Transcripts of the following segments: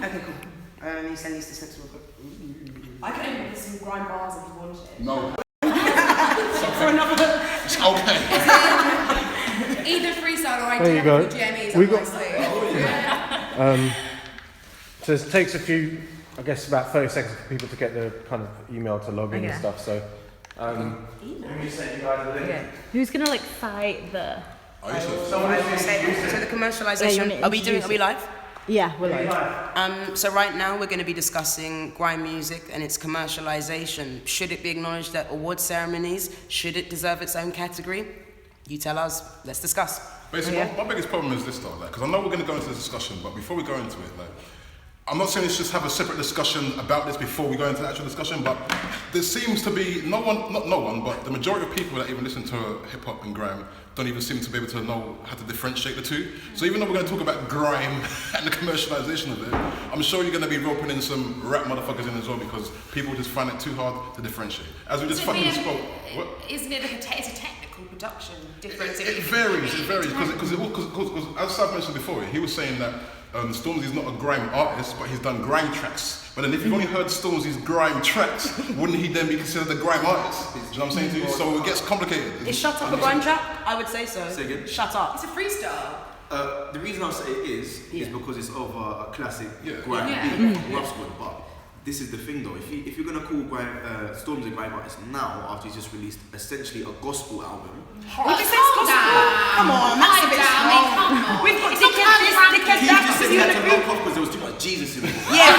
Okay, cool. You send these to Sex real quick. I can end with some grime bars if you wanted. No. For another. It's okay. Either freestyle or I There do you go. GMEs. We got. So it takes a few, I guess, about 30 seconds for people to get the kind of email to log in and stuff. So, you sent you guys a link. Okay. Who's gonna like fight the? So the commercialisation. Are we live? Yeah, we're live. So right now we're going to be discussing grime music and its commercialization. Should it be acknowledged at award ceremonies? Should it deserve its own category? You tell us. Let's discuss. Basically, my biggest problem is this though, because I know we're going to go into this discussion, but before we go into it, I'm not saying let's just have a separate discussion about this before we go into the actual discussion, but there seems to be not no one, but the majority of people that even listen to hip hop and grime don't even seem to be able to know how to differentiate the two. So even though we're going to talk about grime and the commercialization of it, I'm sure you're going to be roping in some rap motherfuckers in as well, because people just find it too hard to differentiate. As we just fucking spoke. Isn't it it's a technical production difference? It varies, because as Sav mentioned before, he was saying that Stormzy's not a grime artist, but he's done grime tracks. But then if you've only heard Stormzy's grime tracks, wouldn't he then be considered a grime artist? Do you know what I'm saying to you? So it gets complicated. Is Shut Up a grime track? I would say so. Say again? Shut Up. It's a freestyle. The reason I say it is because it's over a classic grime beat, rough one. But this is the thing though, if you're gonna call Stormzy a grime artist now, after he's just released essentially a gospel album. Would you say it's gospel? Come on, that's a bit strong. We've got Dickhead He just said he had to knock off because there was too much Jesus in it. Yeah,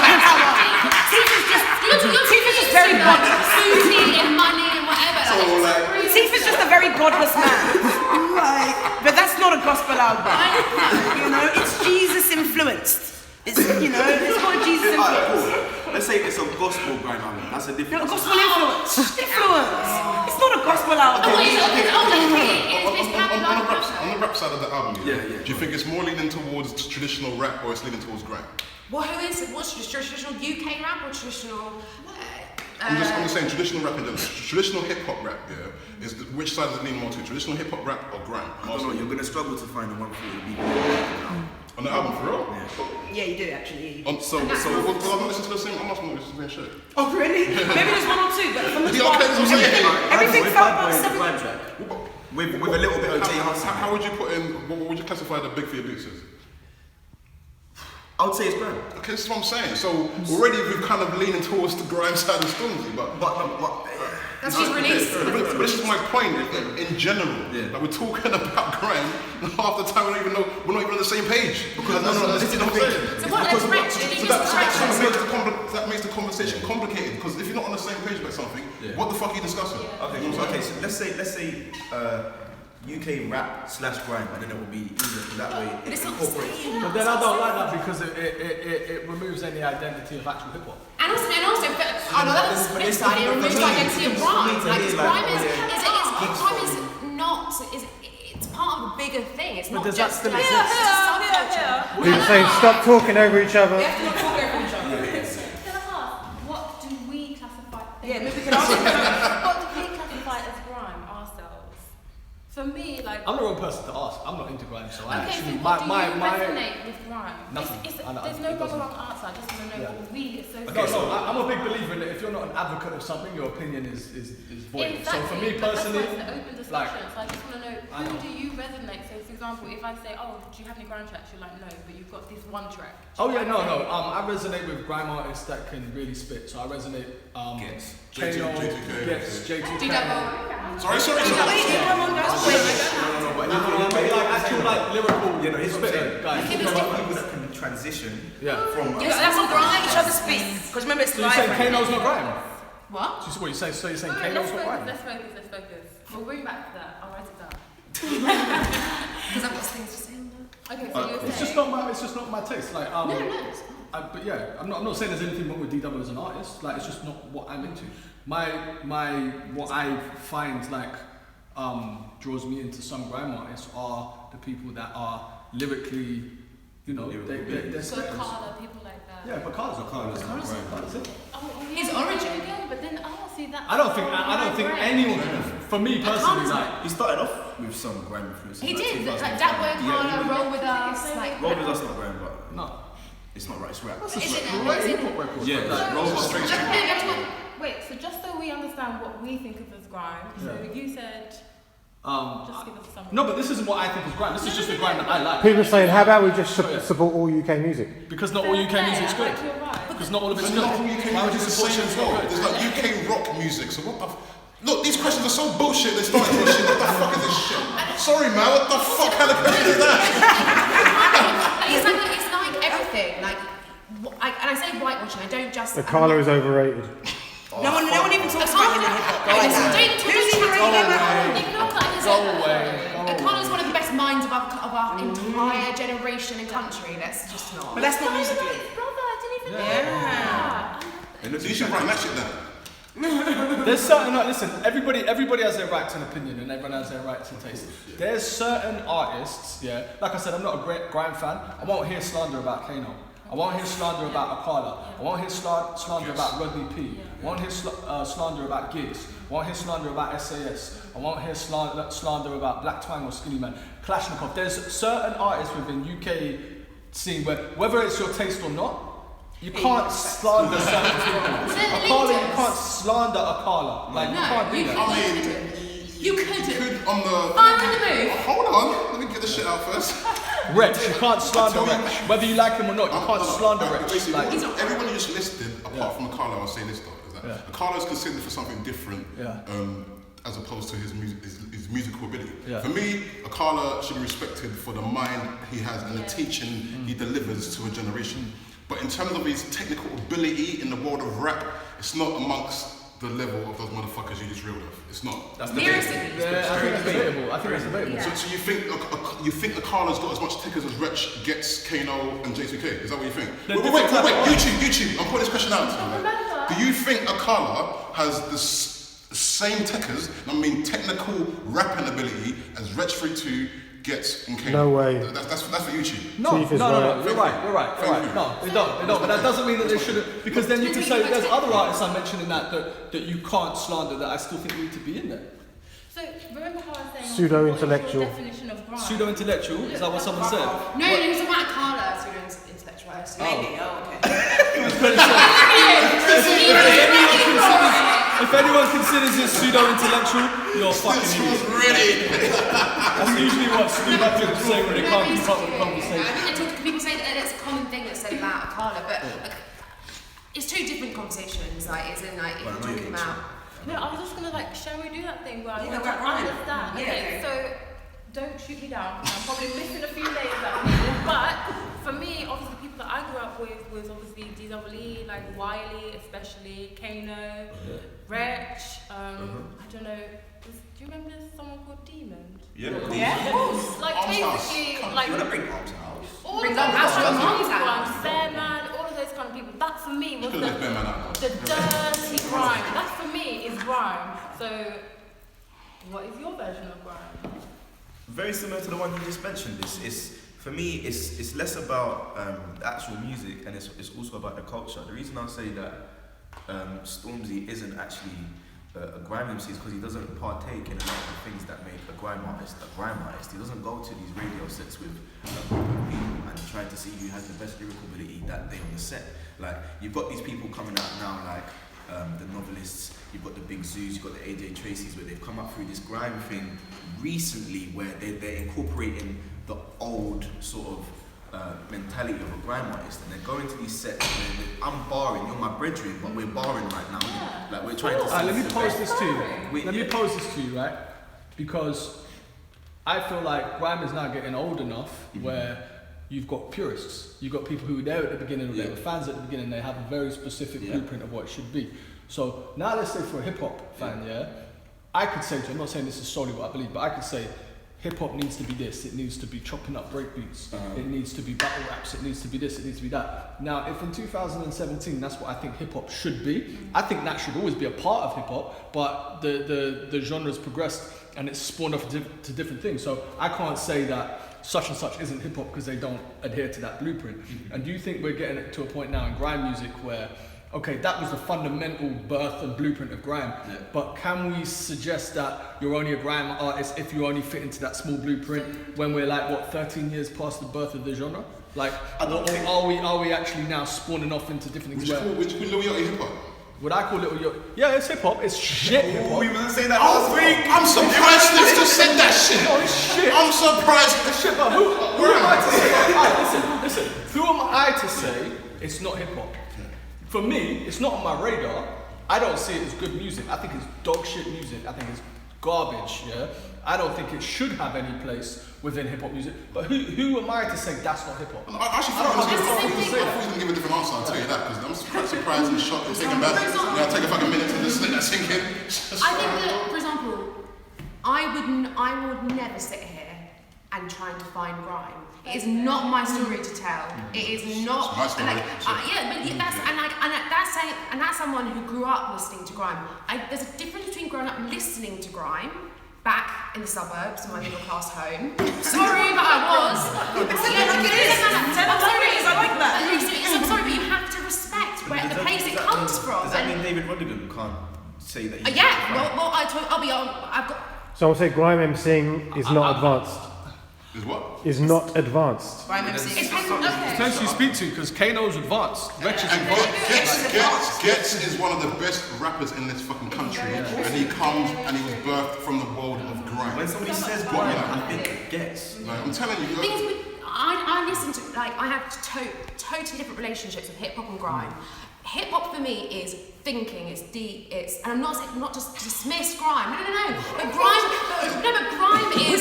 Tifa's just very godless. Booty and money and whatever. Tifa's just a very godless man. But that's not a gospel album. You know, it's Jesus influenced. It's got a Jesus influence. Let's say it's a gospel grime album. That's a different. No, gospel influence. It's not a gospel album. On the rap side of the album, do you think it's more leaning towards traditional rap or it's leaning towards grime? Well, who is it? What's traditional UK rap or traditional? I'm just saying traditional rap in general. Traditional hip hop rap, is which side does it lean more to? Traditional hip hop rap or grime? I don't know. You're gonna struggle to find the one for you. On the album, for real? Yeah, you do actually. So I'm not listening to the same. I'm not listening to the same shit. Oh really? Maybe there's one or two, but from the start, everything felt about 7 with a little bit of J Hustle. How would you put in? What would you classify the Big Fear Beats as? I would say it's grime. Okay, this is what I'm saying. So already we've kind of leaning towards the grime side of Stormzy, but that's just released. But this is my point in general. Yeah. Like we're talking about grime, and half the time we're not even on the same page. Because this is what I'm saying. So what? That makes the conversation complicated. Because if you're not on the same page about something, what the fuck are you discussing? Okay. So let's say. UK rap / grime, and then it will be easier that way. But it's not the same. But then I don't like that because it removes any identity of actual hip hop. And also, that's the flip side. It removes the identity of grime. Grime it's part of a bigger thing. It's not just a subculture. People saying stop talking over each other. We have to not talk over each other. What do we classify? Yeah, maybe we can ask. What do we classify as grime ourselves? For me, I'm the wrong person to ask. I'm not into grime, so I actually so what do you resonate with grime? Nothing. There's no wrong answer. I just want to know what we associate. No, I'm a big believer in that if you're not an advocate of something, your opinion is void. So for me personally, that's an open discussion. So I just want to know who do you resonate? So for example, if I say, oh, do you have any grime tracks? You're like, no, but you've got this one track. Oh yeah, no. I resonate with grime artists that can really spit. So I resonate. Gets J2K. Sorry. Come on, guys. Actual lyrical, his spitting guys. People that can transition from. That's not grime. Each other speak. Because remember, it's live. You saying Kano's not grime? What? So you're saying Kano's not grime? Let's focus. We'll bring back to that. I'll write it down. Because I've got things to say on that. Okay, so you're saying... It's just not my taste. Like, but yeah, I'm not saying there's anything wrong with DW as an artist. Like, it's just not what I'm into. What I find like draws me into some grime artists are the people that are lyrically, they're so Carla, people like that. Yeah, but Carla's not grime. That's it. His origin. But then see that. I don't think anyone. For me personally, like he started off with some grime influence. He did. Like that boy Carla, Roll With Us. Roll With Us not grime, but no. It's not right, it's rap. Is it? Yeah, Rover straight Wait, so just so we understand what we think of as grime, so you said, just give us a summary. No, but this isn't what I think is grime. This is just the grime that I like. People are saying, how about we just support all UK music? Because not all UK music's good. Because not all of it's good. Why would you support shit that's not good? There's like UK rock music, so what the look, these questions are so bullshit, they started for shit. What the fuck is this shit? Sorry man, what the fuck kind of question is that? It's like everything. Like, and I say whitewashing, I don't just... The colour is overrated. No one even talks about it in hip-hop. Go away. Akala is one of the best minds of our entire generation and country. That's just not... But that's not musically. Yeah. You should write that shit down. There's certain, listen, everybody has their rights and opinion and everyone has their rights and taste. There's certain artists, like I said, I'm not a great grime fan. I won't hear slander about Kano. I won't hear slander about Akala. I won't hear slander about Rodney P. I won't hear slander about Gigs. I won't hear slander about SAS. I won't hear slander about Black Twang or Skinny Man. Kalashnikov. There's certain artists within UK scene where, whether it's your taste or not, you can't slander certain people. Akala, you can't slander Akala. Like, you can't do that. You couldn't. On the... Fire in the move. Hold on, let me get the shit out first. Wretch, you can't slander Wretch. Whether you like him or not, you can't slander Wretch. Like, everyone you just listed, apart from Akala, I was saying this though, is that Akala is considered for something different as opposed to his musical ability. For me, Akala should be respected for the mind he has and the teaching he delivers to a generation. But in terms of his technical ability in the world of rap, it's not amongst the level of those motherfuckers you just reeled off. It's not. That's debatable. I think it's debatable. Yeah. So you think Akala's got as much tickers as Wretch gets Kano and J2K? Is that what you think? Wait. YouTube. I'm putting this question out to you. Right? Do you think Akala has the same tickers, I mean technical rapping ability as Wretch 32 gets in Kano? No way. That's for YouTube. No. You're right. No, they don't. But that doesn't mean that they shouldn't. Because then you can say there's other artists I mentioned in that you can't slander that I still think need to be in there. So remember how I was saying pseudo-intellectual. what's your definition of grime? Pseudo-intellectual? Is that what someone said? No, it's about Akala, pseudo-intellectual. Maybe. Okay. If anyone considers it pseudo-intellectual, you're fucking idiot. That's usually what stupid people say when they can't keep up with the conversation. People say that it's a common thing that's said about Akala, but it's two different conversations. Like, it's in like if you're talking about. No, I was just gonna shall we do that thing where I Yeah, want we're to grime. understand? Yeah, Okay, okay. so don't shoot me down. I'm probably missing a few layers out here. But for me, obviously, the people that I grew up with was obviously DWE, like Wiley, especially Kano, Wretch. I don't know. Do you remember someone called Demon? Yeah. Yeah, of course. Like basically, like You wanna bring Arms House? all Bring of them those out. Fairman, all of those kind of people. That for me was You could've left Bearman out. the dirty grime. That for me is grime. So, what is your version of grime? Very similar to the one you just mentioned. For me, it's less about the actual music and it's also about the culture. The reason I say that Stormzy isn't actually a grime MC is because he doesn't partake in a lot of the things that make a grime artist a grime artist. He doesn't go to these radio sets with a group of people and try to see who has the best lyrical ability that day on the set. Like, you've got these people coming out now, like the novelists, you've got the Big Zoos, you've got the AJ Tracys, where they've come up through this grime thing recently where they're incorporating the old sort of mentality of a grime artist, and they're going to these sets and I'm barring, you're my brethren, but we're barring right now. Yeah. Like, we're trying to Let me pose this to you. Let me pose this to you, right? Because I feel like grime is now getting old enough where you've got purists. You've got people who were there at the beginning, or they were fans at the beginning, they have a very specific blueprint of what it should be. So now let's say for a hip hop fan, I could say to you, I'm not saying this is solely what I believe, but I could say hip hop needs to be this, it needs to be chopping up breakbeats, it needs to be battle raps, it needs to be this, it needs to be that. Now, if in 2017 that's what I think hip hop should be, I think that should always be a part of hip hop, but the genre's progressed and it's spawned off to different things. So I can't say that such and such isn't hip hop because they don't adhere to that blueprint. And do you think we're getting to a point now in grime music where, okay, that was the fundamental birth and blueprint of grime, but can we suggest that you're only a grime artist if you only fit into that small blueprint when we're like, 13 years past the birth of the genre? Like, are we actually now spawning off into different things? Would you call Lil Yachty hip hop? Would I call Little Yachty? Yeah, it's hip hop. It's shit hip hop. We were saying that last week. I'm surprised they still said that shit. No, it's shit. I'm surprised. It's shit, but who am I to say? Alright, listen. Who am I to say it's not hip hop? For me, it's not on my radar. I don't see it as good music. I think it's dog shit music. I think it's garbage. Yeah. I don't think it should have any place within hip hop music. But who am I to say that's not hip hop? I actually thought he was going to give a different answer. I'll tell you that because I'm quite surprised and shocked. It's taking back. Take a fucking minute to just let that sink in. I think that, for example, I would never sit here and try and define grime. It is not my story to tell. It is not. It's my story. That's someone who grew up listening to grime. There's a difference between growing up listening to grime back in the suburbs in my middle class home. Sorry, but I was. I'm sorry, I like that. I'm sorry, but you have to respect where the place it comes from. Does that mean David Rodigan can't say that? I've got. So I'll say grime MCing is not advanced. Is what? Is not advanced. Grime MC. Depends who you speak to, because Kano's advanced. Wretch is advanced. Gets is one of the best rappers in this fucking country, and he comes and he was birthed from the world of grime. When somebody says grime, I think Gets. Like, I'm telling you. I listen to, like, I have totally different relationships with hip hop and grime. Hip hop for me is thinking, it's deep, and I'm not just dismiss grime. No. But grime is.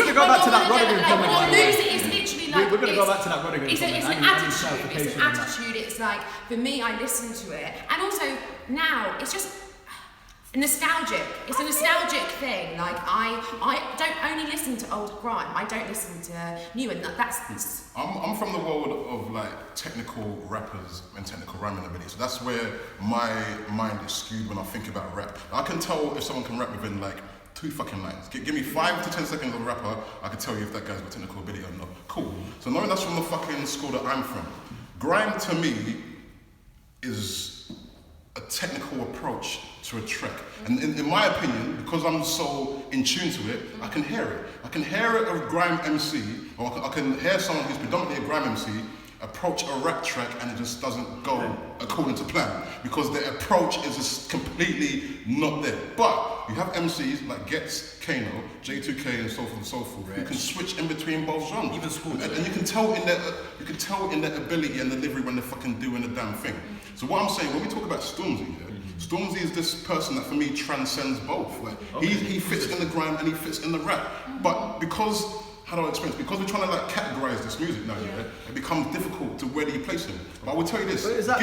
We're gonna go back to that Rodigan comment. It's literally like. We're gonna go back to that Rodigan comment. It's an attitude. It's an attitude. It's like, for me, I listen to it, and also now it's just nostalgic. It's a nostalgic thing. Like I don't only listen to old grime. I don't listen to new, and that's. I'm from the world of like technical rappers and technical rhyming ability, so that's where my mind is skewed when I think about rap. I can tell if someone can rap within like 2 fucking lines. Give me 5 to 10 seconds of a rapper, I can tell you if that guy's got technical ability or not. Cool. So knowing that's from the fucking school that I'm from, grime to me is a technical approach to a track. And in my opinion, because I'm so in tune to it, I can hear it. I can hear it of grime MC, or I can hear someone who's predominantly a grime MC approach a rap track and it just doesn't go according to plan because their approach is just completely not there. But you have MCs like Gets, Kano, J2K and so forth who can switch in between both genres. Even school. And you can tell in their ability and delivery when they're fucking doing the damn thing. So what I'm saying, when we talk about Stormzy, Stormzy is this person that for me transcends both. Like he fits in the grime and he fits in the rap. But because how do I explain this? Because we're trying to like categorize this music now, it becomes difficult to where do you place him. But I will tell you this. But is that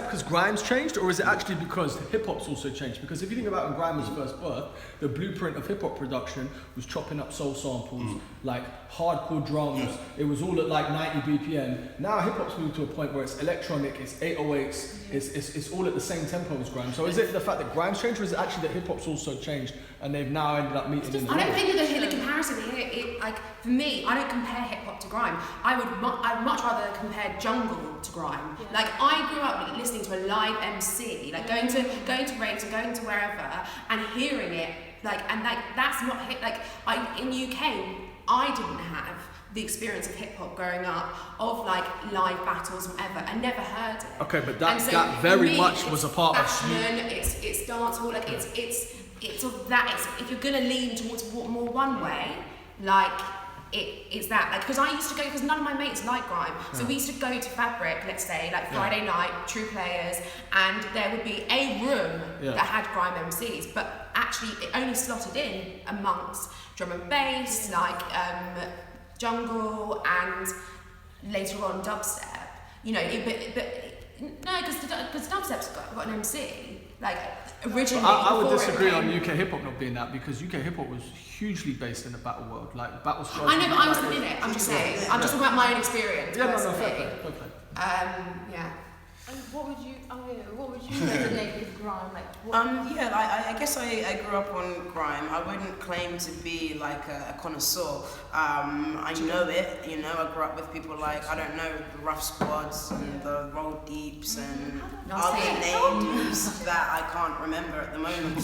because grime's changed, or is it actually because hip hop's also changed? Because if you think about when grime was first birth, the blueprint of hip hop production was chopping up soul samples, like hardcore drums. It was all at like 90 BPM. Now hip hop's moved to a point where it's electronic, it's 808s, it's all at the same tempo as grime. So is it the fact that grime's changed, or is it actually that hip hop's also changed and they've now ended up meeting in the I don't think that the comparison here, like for me, I don't compare hip hop to grime. I'd much rather compare jungle to grime. Like I grew up listening to a live MC, like going to raves and going to wherever and hearing it, that's not hip. Like in UK, I didn't have the experience of hip hop growing up, of like live battles and whatever. I never heard it. Okay, but that very much was a part fashion, it's dancehall, like it's of that. If you're gonna lean towards more one way, like it's that. Like because I used to go, because none of my mates like grime, so we used to go to Fabric, let's say, like Friday night, True Players, and there would be a room that had grime MCs, but actually it only slotted in amongst drum and bass, like jungle, and later on dubstep. You know, no, because dubstep's got an MC. Like originally, I would disagree on UK hip hop not being that, because UK hip hop was hugely based in the battle world. Like battle stars. I know, but I wasn't in it. I'm just saying. I'm just talking about my own experience. Yeah, personally. no, fair. Yeah. And what would you resonate with grime? Like, I guess I grew up on grime. I wouldn't claim to be like a connoisseur. I know it, you know. I grew up with people like, I don't know, the Rough Squads and the Roll Deeps and other names that I can't remember at the moment.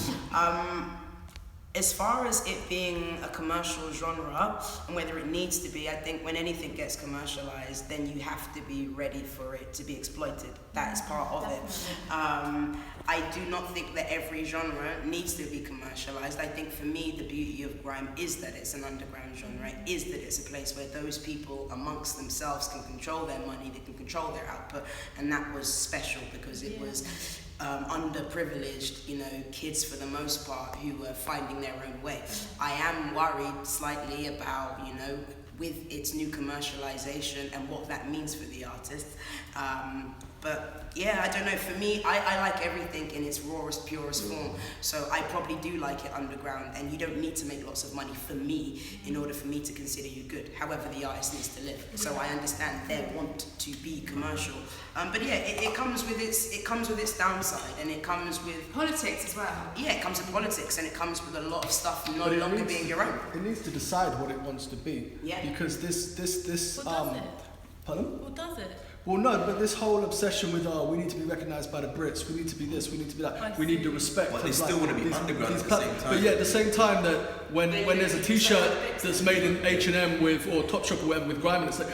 As far as it being a commercial genre and whether it needs to be, I think when anything gets commercialized, then you have to be ready for it to be exploited. That is part of it. I do not think that every genre needs to be commercialized. I think for me, the beauty of grime is that it's an underground genre, is that it's a place where those people amongst themselves can control their money, they can control their output, and that was special because it was underprivileged, kids for the most part who were finding their own way. I am worried slightly about, with its new commercialization and what that means for the artists. But yeah, I don't know, for me, I like everything in its rawest, purest form. So I probably do like it underground, and you don't need to make lots of money for me in order for me to consider you good. However, the artist needs to live. So I understand their want to be commercial. But yeah, it comes with its downside, and it comes with politics as well. Yeah, it comes with politics, and it comes with a lot of stuff no longer being your own. It needs to decide what it wants to be. Yeah. Because this What does it? Pardon? What does it? Well, no, but this whole obsession with we need to be recognised by the Brits, we need to be this, we need to be that, we need the respect. But they still want to be underground at the same time. But yeah, at the same time that when there's a T-shirt that's made in H&M with or Topshop or whatever with grime, and it's like,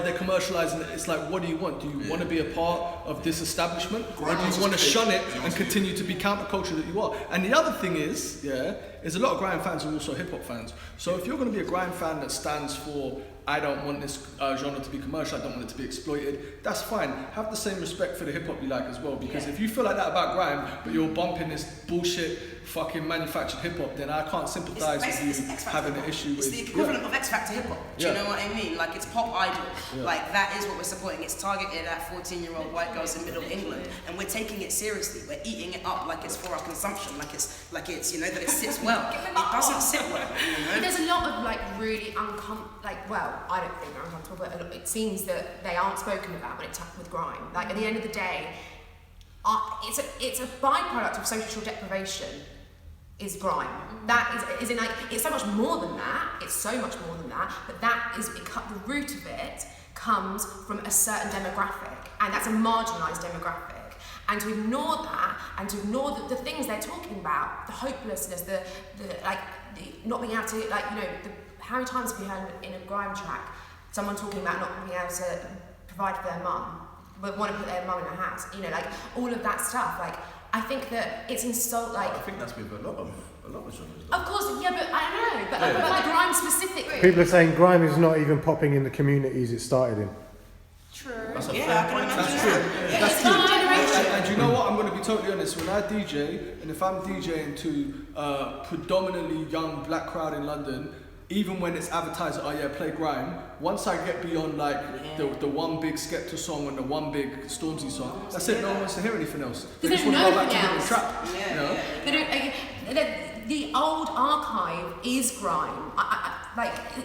they're commercialising it. It's like, what do you want? Do you want to be a part of this establishment, or do you want to shun it and continue to be counterculture that you are? And the other thing is a lot of grime fans are also hip hop fans. So if you're going to be a grime fan that stands for, I don't want this genre to be commercial, I don't want it to be exploited, that's fine. Have the same respect for the hip hop you like as well, because if you feel like that about grime, but you're bumping this bullshit fucking manufactured hip hop, then I can't sympathise with you having an issue with. It's the equivalent of X Factor hip hop. Do you know what I mean? Like, it's pop idol. Yeah. Like, that is what we're supporting. It's targeted at 14-year-old white girls in Middle England, and we're taking it seriously. We're eating it up like it's for our consumption, like it's that it sits well. It doesn't sit well. But there's a lot of really I don't think they're uncomfortable, but it seems that they aren't spoken about when it's with grime. Like, at the end of the day, it's a byproduct of social deprivation. Is grime. That is in it's so much more than that. It's so much more than that. But that is the root of it comes from a certain demographic, and that's a marginalised demographic. And to ignore that, and to ignore the things they're talking about, the hopelessness, the not being able to how many times have you heard in a grime track someone talking about not being able to provide for their mum, but want to put their mum in a house? All of that stuff. I think that it's I think that's with a lot of genres. Of course, yeah, but I don't know. But grime specifically. People are saying grime is not even popping in the communities it started in. True. That's a fair point. That's true. That's true. And you know what? I'm going to be totally honest. When I DJ, and if I'm DJing to a predominantly young black crowd in London, even when it's advertised, play grime, once I get beyond the one big Skepta song and the one big Stormzy song, that's it. No one wants to hear anything else. They just want to go back to the trap. They don't. The old archive is grime.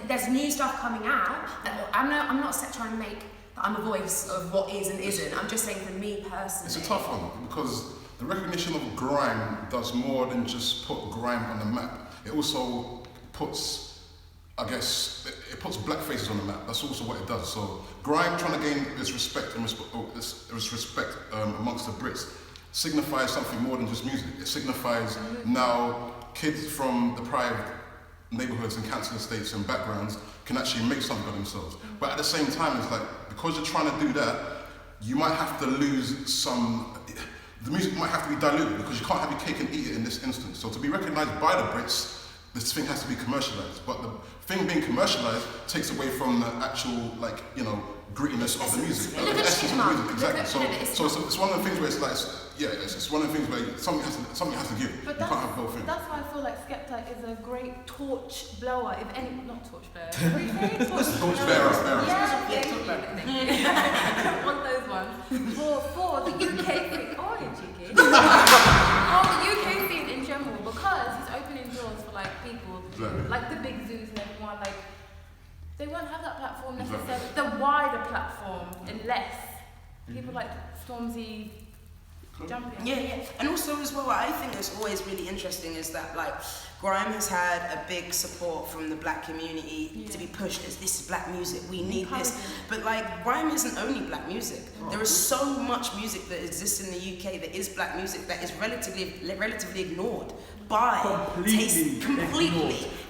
There's new stuff coming out. I'm not trying to make that I'm a voice of what is and isn't. I'm just saying, for me personally, it's a tough one because the recognition of grime does more than just put grime on the map. It also puts, it puts black faces on the map. That's also what it does. So grime trying to gain its respect amongst the Brits signifies something more than just music. It signifies now kids from deprived neighbourhoods and council estates and backgrounds can actually make something of themselves. But at the same time, it's because you're trying to do that, you might have to lose some. The music might have to be diluted because you can't have your cake and eat it in this instance. So to be recognised by the Brits, this thing has to be commercialised. But the thing being commercialised takes away from the actual, grittiness of the music. The essence of the music, exactly. So it's one of the things where it's one of the things where something has to give. But you can't have both things. That's why I feel like Skepta is a great torch blower. Not torch bearer. Torch bearer. Yeah. One of those ones. For the UK scene. Oh, you're cheeky. For the UK scene in general, because he's opening doors for people like the big zoos and everyone. They won't have that platform necessarily. The wider platform, unless people like Stormzy Jumping. Yeah. And also as well, I think it's always really interesting is that like grime has had a big support from the black community to be pushed as this is black music, we need this. But like grime isn't only black music. There is so much music that exists in the UK that is black music that is relatively ignored by completely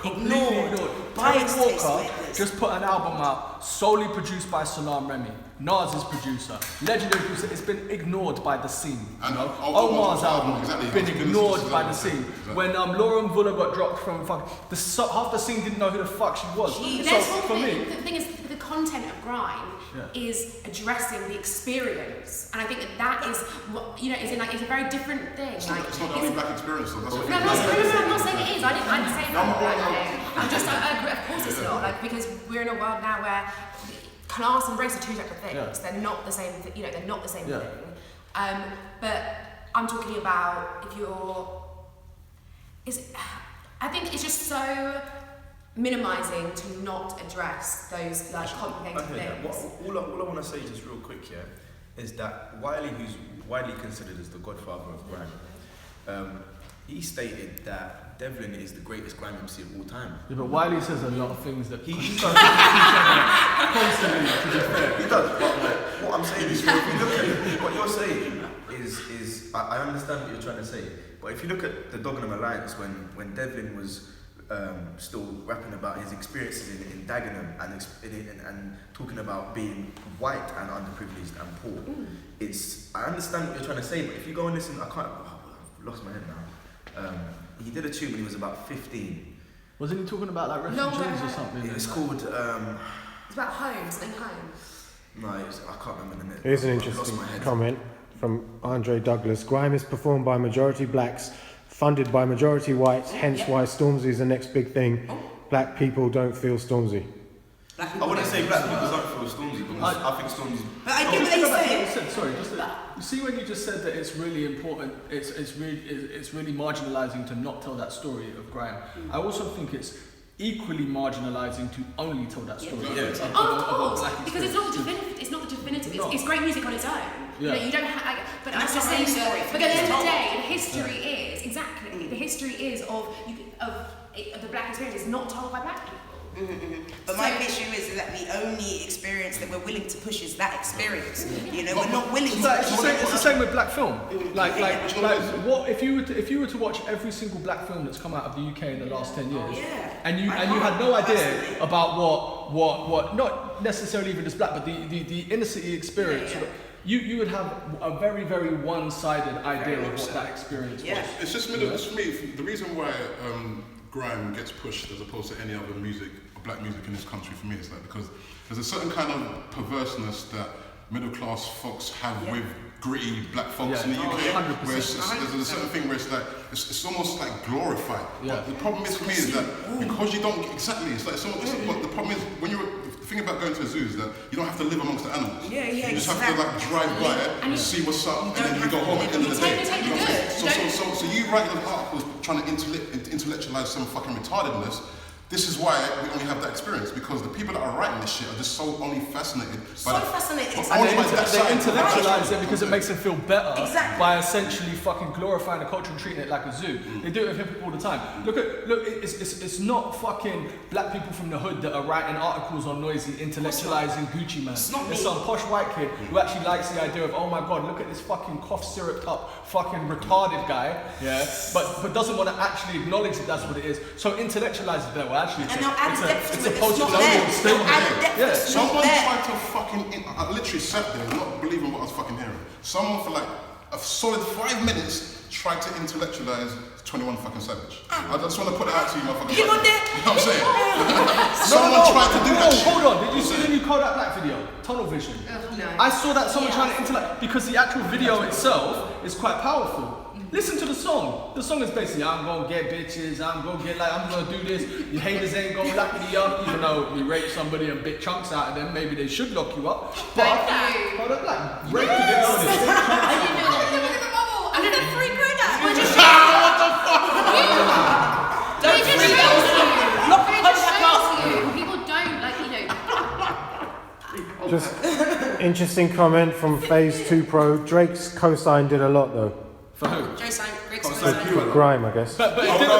ignored by its tastemakers. Just put an album out solely produced by Salam Remy. Nas' producer, legendary producer. It's been ignored by the scene. You know? Omar's album been ignored by the scene. When Lauren Vuller got dropped from half the scene didn't know who the fuck she was. So for me, the thing is, the content of grime is addressing the experience, and I think that is what is it's a very different thing. It's not the only black experience, so that's what I'm not saying it is. I didn't say that. I'm just of course it's not because we're in a world now where class and race are two separate things. They're not the same. They're not the same thing. But I'm talking about I think it's just so minimizing to not address those complicated things. All I want to say just real quick is that Wiley, who's widely considered as the godfather of grime, he stated that Devlin is the greatest grime MC of all time. Yeah, but Wiley says a lot of things that he constantly, to be fair. He does, but what I'm saying is, if you look at what you're saying, is I understand what you're trying to say, but if you look at the Dogenham Alliance, when Devlin was still rapping about his experiences in Dagenham and talking about being white and underprivileged and poor, I understand what you're trying to say, but if you go and listen, I've lost my head now. He did a tune when he was about 15. Wasn't he talking about refugees or something? It's called. It's about homes and homes. No, I can't remember the name. Here's an interesting comment from Andre Douglas. Grime is performed by majority blacks, funded by majority whites, hence why Stormzy is the next big thing. Black people don't feel Stormzy. I wouldn't say black people don't feel Stormzy because I think Stormzy. But I get what he's saying. Sorry, you see when you just said that it's really important, it's really marginalising to not tell that story of grime. I also think it's equally marginalising to only tell that story. Of course, because it's not the definitive. It's great music on its own. You don't have. But that's the same story. But at the end of the day, the history is exactly the history is of the black experience is not told by black people. But my issue is that the only experience that we're willing to push is that experience. We're not willing to. It's the same with black film. What if you were to watch every single black film that's come out of the UK in the last 10 years, and you had no idea about what not necessarily even just black, but the inner city experience. You would have a very, very one-sided idea of what that experience was. It's just for me. The reason why grime gets pushed as opposed to any other music, black music in this country, for me, is because there's a certain kind of perverseness that middle class folks have with gritty black folks in the UK. 100%. Where there's a certain thing where it's almost like glorified. But the problem is for me is that because you don't but the problem is the thing about going to a zoo is that you don't have to live amongst the animals. You just have to drive by it, see what's up, and then you go home at the end of the day. So you write an article trying to intellectualize some fucking retardedness. This is why we only have that experience, because the people that are writing this shit are just so only fascinated by they intellectualize it because it makes them feel better by essentially fucking glorifying the culture and treating it like a zoo. They do it with hip hop all the time. Look, it's not fucking black people from the hood that are writing articles on Noisey intellectualizing Gucci Man. It's some posh white kid who actually likes the idea of, oh my god, look at this fucking cough syruped up fucking retarded guy, but doesn't want to actually acknowledge that that's what it is. So intellectualize it that way. Actually, it's a post-colonial statement. Someone tried to fucking. I literally sat there not believing what I was fucking hearing. Someone for like a solid 5 minutes tried to intellectualize 21 fucking Savage. I just want to put it out to you, motherfucker. You know what I'm saying? Someone tried to do that shit. Hold on, did you see the new Kodak Black video? Tunnel Vision. No. I saw that someone trying to intellect because the actual video itself is quite powerful. Listen to the song. The song is basically, I'm gonna get bitches, I'm gonna do this. Your haters ain't gonna lock me up, even though you rape somebody and bit chunks out of them, maybe they should lock you up. But Kodak Black, rape you get on it. I'm gonna free Kodak. We're just what the fuck? People don't Just Interesting comment from Phase 2 Pro. Drake's cosign did a lot though. For who? Drake's For Grime, I guess. But what did it do a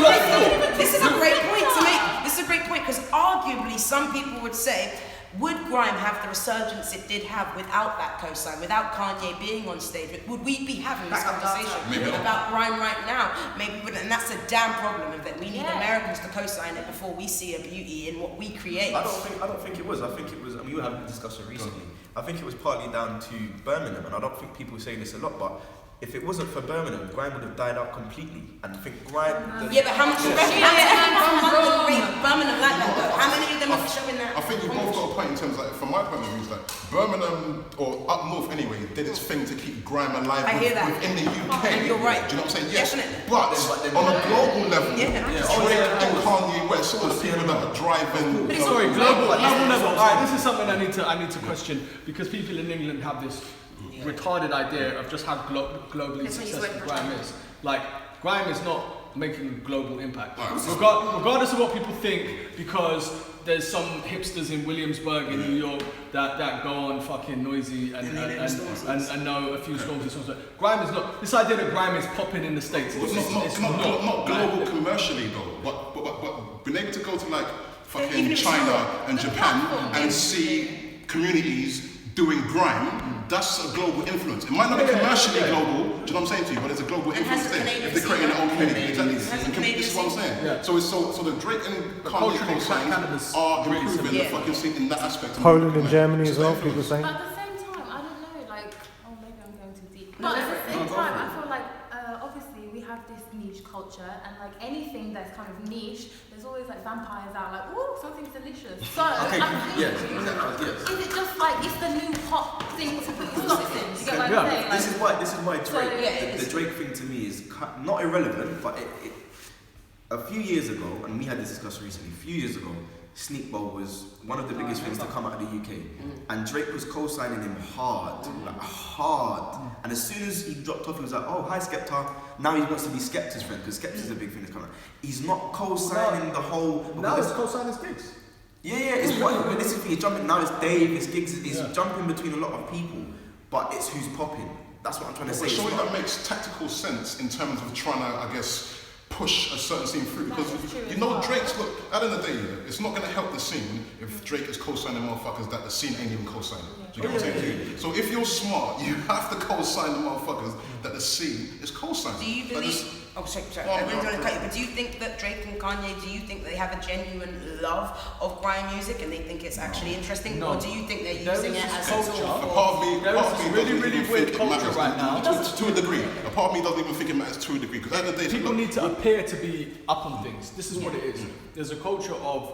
lot for? This is a great point to make. This is a great point because arguably some people would say, would Grime have the resurgence it did have without that cosign, without Kanye being on stage? Would we be having this conversation about Grime right now? Maybe we wouldn't, and that's a damn problem. Is that we need Americans to cosign it before we see a beauty in what we create. I don't think it was. I think it was. I mean, we were having a discussion recently. I think it was partly down to Birmingham, and I don't think people say this a lot, but if it wasn't for Birmingham, Grime would have died out completely. And I think Grime... but how much from Birmingham like that though? How many of them are showing that? I think you both got a point in terms of, like, from my point of view, is that Birmingham, or up north anyway, did its thing to keep Grime alive within the UK. And you're right. Do you know what I'm saying? Yes. Definitely. But on a global level, Drake and Kanye West are the people that are driving... Sorry, global level. Alright, this is something I need to question, because people in England have this retarded idea of just how globally successful Grime is. Like, Grime is not making a global impact. Regardless of what people think, because there's some hipsters in Williamsburg in New York that go on fucking Noisey and know a few Stormzy songs. Grime is not, this idea that Grime is popping in the States. It's not global commercially though, but being able to go to like fucking China and Japan and see communities doing Grime, that's a global influence. It might not be commercially global, do you know what I'm saying to you, but there's a global influence there. If they're creating their own community, exactly. This is what I'm saying. Yeah. So the Drake and Kanye co-signs are improving the fucking scene in that aspect. Poland and Germany as well, people saying. But at the same time, I don't know, like, maybe I'm going too deep. But at the same time, I feel like, obviously, we have this niche culture, and like anything that's kind of niche, there's always like vampires out, like, ooh, something's delicious. So, is it just like, it's the new hot thing to put your socks in? You get what I'm saying? This is why Drake, the Drake thing to me is not irrelevant, but a few years ago, and we had this discussion recently, a few years ago, Sneak Bowl was one of the biggest things to come out of the UK. And Drake was co-signing him hard. And as soon as he dropped off, he was like, oh, hi Skepta. Now he wants to be Skepta's friend, because Skepta's a big thing that's coming out. He's not co-signing the whole... Now it's co-signing his gigs. It's what, this is he's jumping, now it's Dave, his gigs, he's jumping between a lot of people, but it's who's popping. That's what I'm trying to say. Surely that makes tactical sense in terms of trying to, I guess, push a certain scene through, because Drake's, look, at the end of the day, it's not going to help the scene if Drake is co-signing motherfuckers that the scene ain't even co-signing. Do you get what I'm saying? So if you're smart, you have to co-sign the motherfuckers that the scene is co-signing. Do you believe... But do you think that Drake and Kanye, do you think they have a genuine love of Grime music and they think it's actually interesting? No. Or do you think they're using it as a culture? tool? Part of me really weird culture right now. To a degree. A part of me doesn't even think it matters to a degree. Because at the end of the day, people need to appear to be up on things. This is what it is. There's a culture of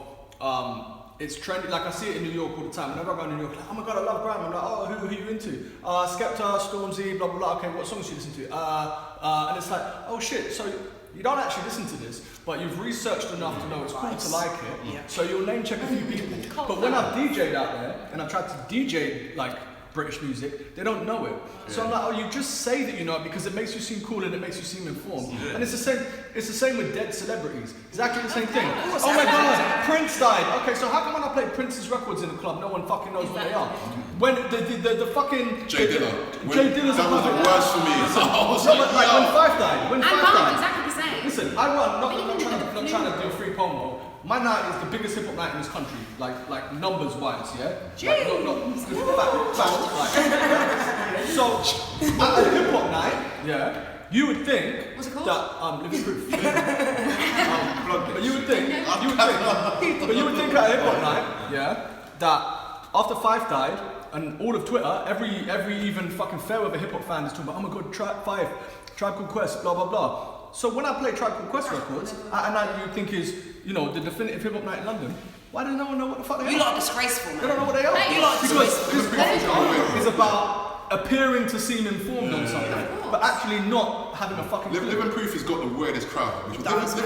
it's trendy. Like I see it in New York all the time. Whenever I go to New York, like, oh my god, I love Grime. I'm like, oh, who are you into? Skepta, Stormzy, blah blah blah. Okay, what songs do you listen to? And it's like, oh shit. So you don't actually listen to this, but you've researched enough to know it's cool to like it. So you'll name check a few people. But when I've DJ'd out there and I've tried to DJ like British music, they don't know it. So I'm like, oh, you just say that you know it because it makes you seem cool and it makes you seem informed. And it's the same with dead celebrities. Exactly the same thing. Oh my god, Prince died. Okay, so how come when I play Prince's records in the club, no one fucking knows what they are? When the fucking Jay Dilla. That was the worst for me. When Fife died. Exactly the same. Listen, I run, not trying to do a free promo. My night is the biggest hip hop night in this country, like numbers wise, yeah? Like, fact. So, at a hip hop night, yeah, you would think that Living Proof. But you would think at a hip hop night, yeah, that after Fife died, and all of Twitter, every even fucking fair weather hip hop fan is talking about, oh my god, Tribe Called Quest, blah blah blah. So when I play Tribe Called Quest records, at a night you think is, you know, the definitive hip hop night in London, why does no one know what the fuck they are? You lot are disgraceful, man. They don't know what they are. You lot are disgraceful. Because it's about appearing to seem informed on something, but actually not having a fucking clue. Living Proof has got the weirdest crowd. I used to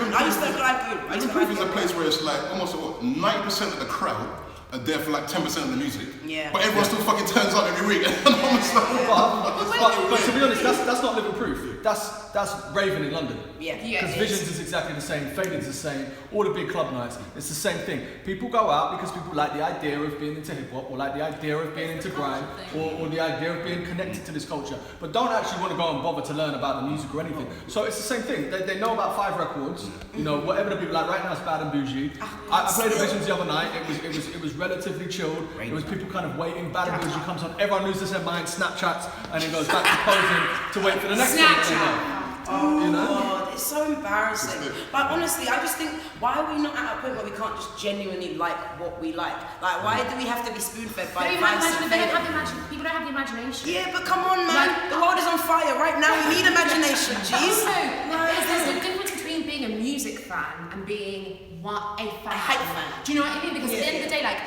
like you. Living Proof is a place where it's like almost 90% of the crowd are there for like 10% of the music. Yeah. But everyone still fucking turns up every week. And I'm just like, But to be honest, that's not living proof. That's raving in London. Yeah. Because Visions is exactly the same, Fading's the same, all the big club nights, it's the same thing. People go out because people like the idea of being into hip hop, or like the idea of being into grime, or the idea of being connected to this culture, but don't actually want to go and bother to learn about the music or anything. So it's the same thing. They know about 5 records, you know, whatever the people like. Right now it's Bad and Bougie. I played the Visions the other night. It was relatively chilled. It was people kind of waiting. Bad and Bougie comes on. Everyone loses their mind, Snapchats, and it goes back to posing to wait for the next one. Oh, you know? God, it's so embarrassing. Like, honestly, I just think, why are we not at a point where we can't just genuinely like what we like? Like, why do we have to be spoon-fed by People don't have the imagination. Yeah, but come on, man. The world is on fire right now. We need imagination, jeez. There's a difference between being a music fan and being a hype fan. Do you know what I mean? Because at the end of the day, like,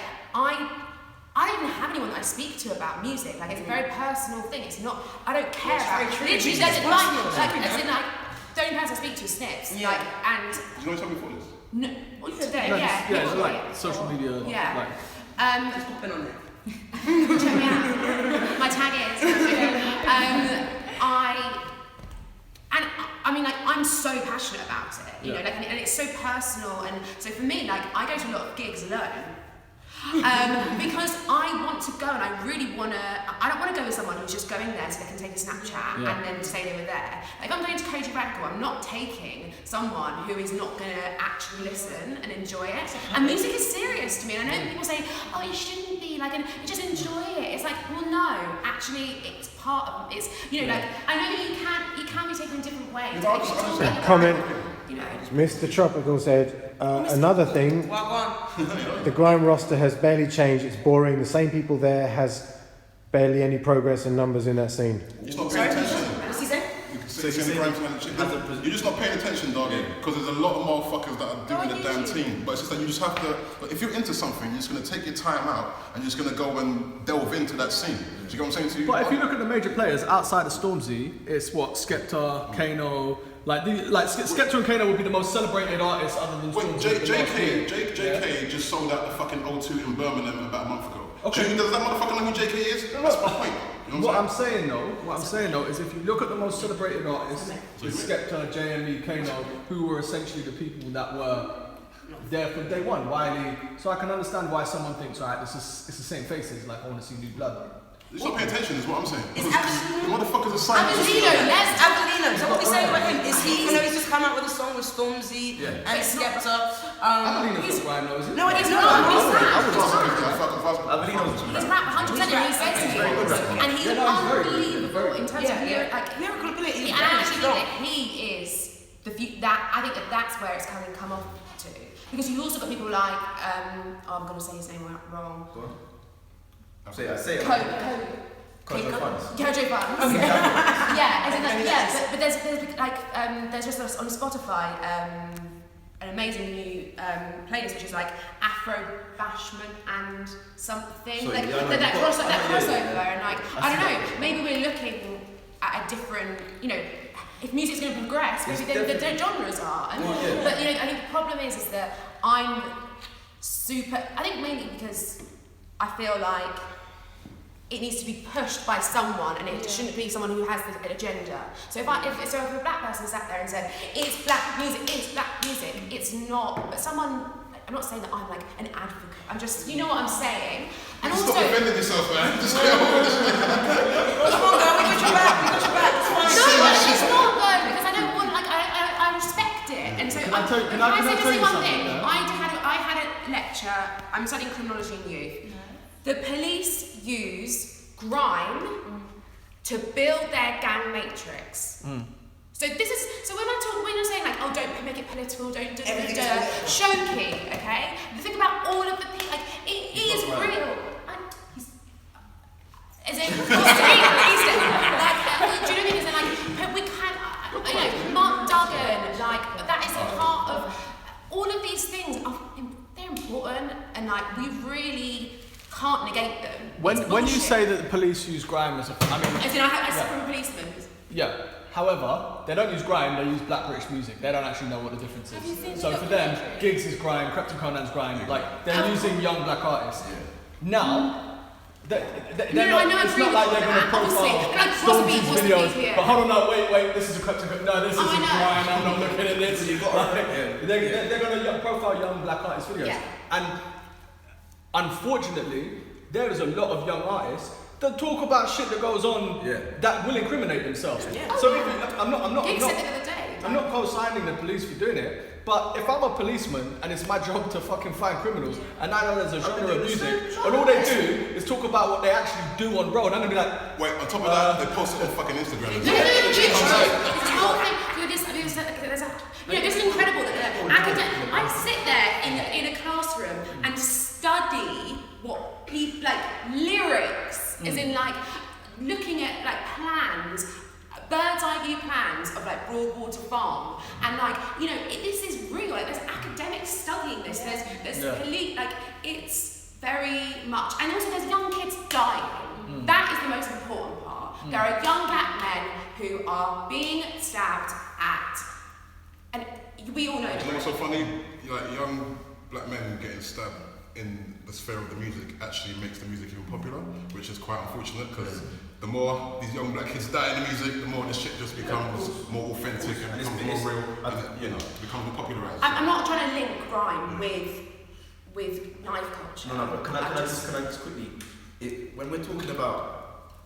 I don't even have anyone that I speak to about music. Like, it's a very personal thing. It's not. I don't care about. Literally, as in like, the only person I speak to is Snips. Yeah. Like, and. Do you know something before this? No. Today, No, yeah. it's like social media. Yeah. Like, Just popping on there. Check me out. My tag is. I mean, like, I'm so passionate about it, you know, like, and it's so personal, and so for me, like, I go to a lot of gigs alone. Because I want to go, and I really want to. I don't want to go with someone who's just going there so they can take a Snapchat and then say they were there. Like, if I'm going to Koji Radical, I'm not taking someone who is not going to actually listen and enjoy it. And music is serious to me. And I know people say, "Oh, you shouldn't be like, and you just enjoy it." It's like, well, no, actually, it's part of. It's, you know, like, I know that you can be taken in different ways. Comment. You know. Mr. Tropical said, another thing, the grime roster has barely changed, it's boring, the same people there has barely any progress in numbers in that scene. You're just not paying attention. What's he saying? You're just not paying attention, dog, because there's a lot of motherfuckers that are doing the damn team. But it's just that you just have to, but if you're into something, you're just going to take your time out and you're just going to go and delve into that scene. Do you get what I'm saying to you? but if you look at the major players outside of Stormzy, it's what, Skepta, Kano. Skepta and Kano would be the most celebrated artists other than Stormzy. JK just sold out the fucking O2 in Birmingham about a month ago. Okay. Does that motherfucker know who JK is? That's my point. You know What I'm saying though is if you look at the most celebrated artists, it's Skepta, JME, Kano, who were essentially the people that were there from day one. Wiley. So I can understand why someone thinks, alright, it's the same faces, like I want to see new blood. You're just not paying attention is what I'm saying. It's The motherfuckers are signing. Avellino. So what we saying about him is you know, he's just come out with a song with Stormzy and Skepta. Avellino's not grime though, is it? No, it is not. He's rap 100%, and he says he is, and he's unbelievable in terms of lyrical ability. and I actually think that he is I think that's where it's come off to, because you've also got people like I'm going to say his name wrong. Go on. Say it. Kojo Funds. But there's just on Spotify an amazing new playlist which is like Afro Bashment and something. That crossover, and like I don't know, maybe we're looking at a different, you know, if music's going to progress, maybe the genres are. But you know, I think the problem is that I'm super. I think mainly because I feel like it needs to be pushed by someone, and it shouldn't be someone who has an agenda. So if a black person sat there and said, it's black music, it's not, but someone, I'm not saying that I'm like an advocate, I'm just, you know what I'm saying? And Stop also, defending yourself, man. Just get over this. Come on, girl, we got your back. no, it's not though, because I don't want, like, I respect it. And so, Can I say you one something, thing? yeah? I had a lecture, I'm studying criminology and youth. The police use grime to build their gang matrix. So when you're saying like, oh, don't make it political, don't do showy, okay? The thing about all of the people, like, it is real. As in, do you know what I mean? Like, we can't, you know, Mark Duggan, like, that is a part of all of these things. They're important, and like, we really can't negate them. When you say that the police use grime as a, I mean, as in, I said from a policeman. Yeah. However, they don't use grime, they use black British music. They don't actually know what the difference is. So for them, Gigs is grime, Krypton Conan's grime. Like, they're using young black artists. Now, it's not like they're going to profile Stormzy's videos. But hold on, no, wait, this is a Krypton Conan. No, this isn't grime, I'm not looking at this. They're going to profile young black artist videos. Yeah. And unfortunately, there is a lot of young artists that talk about shit that goes on that will incriminate themselves. Yeah. So I'm not co-signing the police for doing it. But if I'm a policeman and it's my job to fucking find criminals, and I know there's a genre of music, and all they do is talk about what they actually do on road, I'm gonna be like, wait, on top of that, they post it on fucking Instagram. It's incredible that I sit there in a classroom and study what people like lyrics, as in like looking at like plans. Bird's eye view plans of like Broadwater Farm, and like this is real. Like there's academics studying this. There's police. Like it's very much, and also there's young kids dying. That is the most important part. There are young black men who are being stabbed at, and we all know. You know what's so funny? Like young black men getting stabbed in the sphere of the music actually makes the music even popular, which is quite unfortunate because the more these young black kids die in the music, the more this shit just becomes more authentic and becomes more real, and becomes more popularized. I'm not trying to link grime with knife culture. No, but can I just quickly, when we're talking about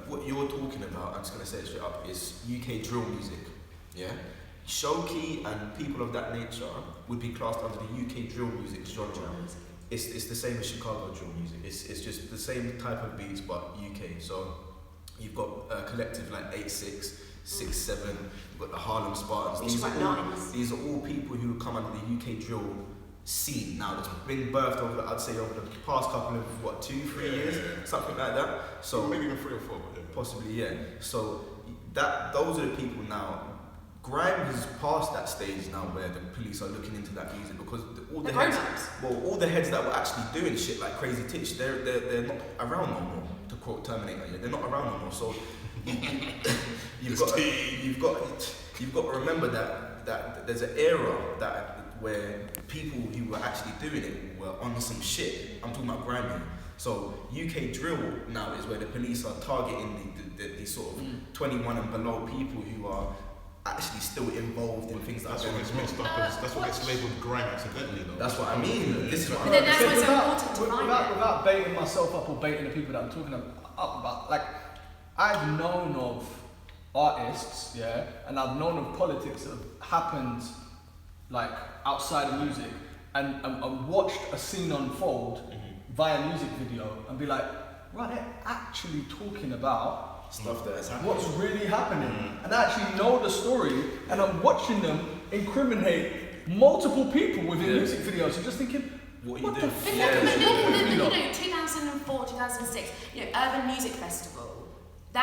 what you're talking about, I'm just gonna say it straight up, is UK drill music, yeah? Shoki and people of that nature would be classed under the UK drill music genre. It's the same as Chicago drill music. It's just the same type of beats but UK. So you've got a collective like 8-6, 6-7. You've got the Harlem Spartans. These are all people who come under the UK drill scene now. That's been birthed over the past couple of 2-3 years, something like that. So maybe even 3 or 4, possibly, yeah. So those are the people now. Grime has passed that stage now where the police are looking into that music because all the heads that were actually doing shit like Crazy Titch, they're not around no more. To quote Terminator, they're not around no more. So you've got to remember that there's an era where people who were actually doing it were on some shit. I'm talking about grime here. So UK drill now is where the police are targeting the sort of 21 and below people who are actually still involved in things that that's what gets labelled grime accidentally though. That's what I mean. This is what that's why it's so important to find it. Without baiting myself up or baiting the people that I'm talking about, like I've known of artists, and I've known of politics that have happened like outside of music and watched a scene unfold via music video and be like, right, they're actually talking about stuff that is happening. What's really happening, and I actually know the story, and I'm watching them incriminate multiple people within music videos. I'm just thinking, what are you doing? 2004, 2006, Urban Music Festival, the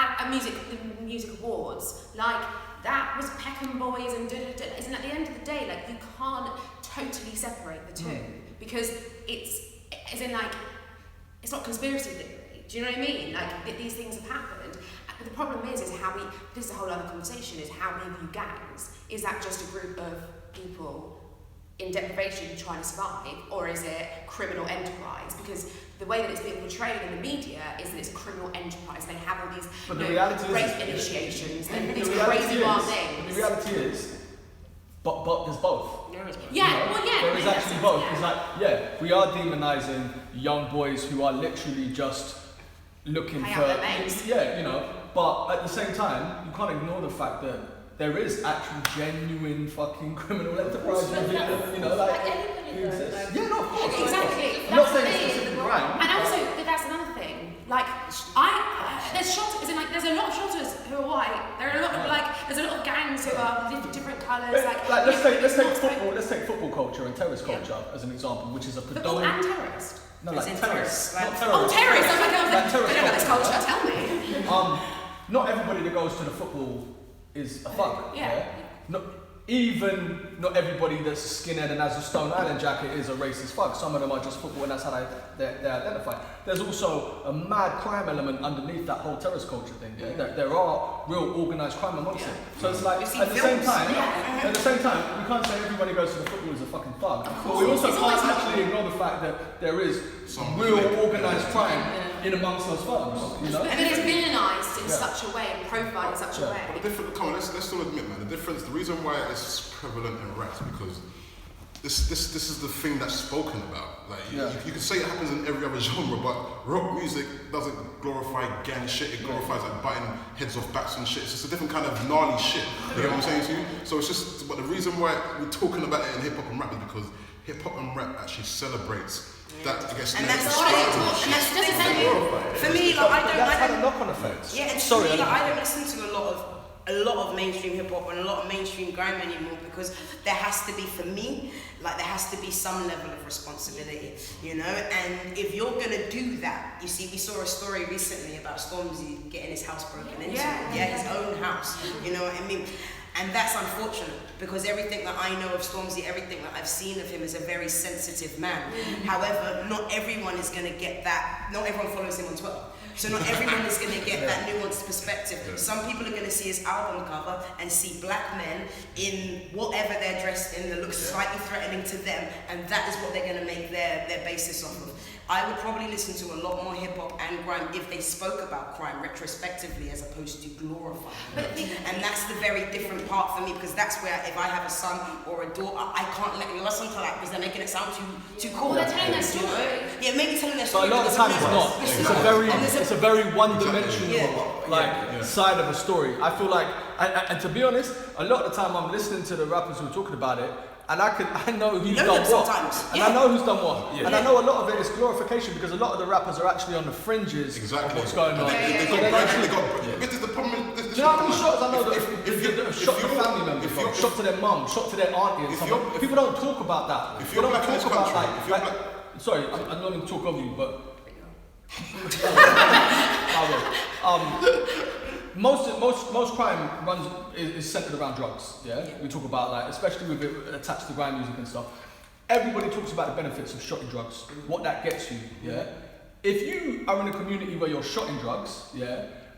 music awards, like that was Peckham Boys and isn't at the end of the day, like you can't totally separate the two because it's not conspiracy theory. Do you know what I mean? Like these things have happened. But the problem is how this is a whole other conversation, is how we view gangs. Is that just a group of people in deprivation trying to survive, or is it criminal enterprise? Because the way that it's being portrayed in the media is that it's a criminal enterprise. They have all these rape initiations and these crazy wild things. The reality is, but there's both. There is actually both. It's like, we are demonizing young boys who are literally just looking for, but at the same time, you can't ignore the fact that there is actual genuine fucking criminal enterprise within it, Yeah, no, of course. Exactly. I'm not saying it's specific grime. And also, that's another thing. Like, there's shotters, there's a lot of shotters who are white. There are a lot of there's a lot of gangs who are different colours. Let's take football culture and terrorist culture as an example, which is a predominant. Football and terrorist. No, like terrorists. Not terrorists. Oh, terrorists! Oh my god, I don't know this culture, tell me. Not everybody that goes to the football is a thug. Yeah. No, even not everybody that's a skinhead and has a Stone Island jacket is a racist fuck. Some of them are just football and that's how they identify. There's also a mad crime element underneath that whole terrorist culture thing. Yeah? There are real organised crime amongst it. So it's like, at the same time, we can't say everybody goes to the football is a fucking thug. But we also can't actually ignore the fact that there is some real organised crime in amongst those firms. You know? And it's villainised in such a way and profiled in such a way. But the difference, come on, let's all admit, man, the reason why it's prevalent in rap is because this is the thing that's spoken about. Like you can say it happens in every other genre, but rock music doesn't glorify gang shit. It glorifies like biting heads off backs and shit. It's just a different kind of gnarly shit. You know what I'm saying to you? So it's just, but the reason why we're talking about it in hip hop and rap is because hip hop and rap actually celebrates that, I guess. And that's what it is. For me, like that's had a knock-on effect. Yeah, and for me, like I don't listen to a lot of mainstream hip hop and a lot of mainstream grime anymore because there has to be, for me, like there has to be some level of responsibility, you know. And if you're gonna do that, you see, we saw a story recently about Stormzy getting his house broken into, his own house. You know what I mean? And that's unfortunate because everything that I know of Stormzy, everything that I've seen of him is a very sensitive man. However, not everyone is going to get that. Not everyone follows him on Twitter. So not everyone is going to get that nuanced perspective. Some people are going to see his album cover and see black men in whatever they're dressed in that looks slightly threatening to them, and that is what they're going to make their basis off of. I would probably listen to a lot more hip hop and grime if they spoke about crime retrospectively as opposed to glorifying it. And that's the very different part for me because that's where if I have a son or a daughter, I can't let them listen to that because they're making it sound too cool. Well, they're telling their story. Yeah, maybe telling their story. But a lot of times it's not. It's a very one-dimensional side of a story. I feel like, and to be honest, a lot of the time I'm listening to the rappers who are talking about it. And I know who's done what. Sometimes. And I know who's done what. And I know a lot of it is glorification because a lot of the rappers are actually on the fringes of what's going on. This is the problem. Do you know how many shots I know that have shot to family members, shot to their mum, shot to their auntie and stuff. People don't talk about that. They don't talk about like sorry, I'm not going to talk over you, but most crime is centered around drugs. Yeah, we talk about like, especially with it attached to grime music and stuff. Everybody talks about the benefits of shotting drugs, what that gets you. Yeah, if you are in a community where you're shotting drugs,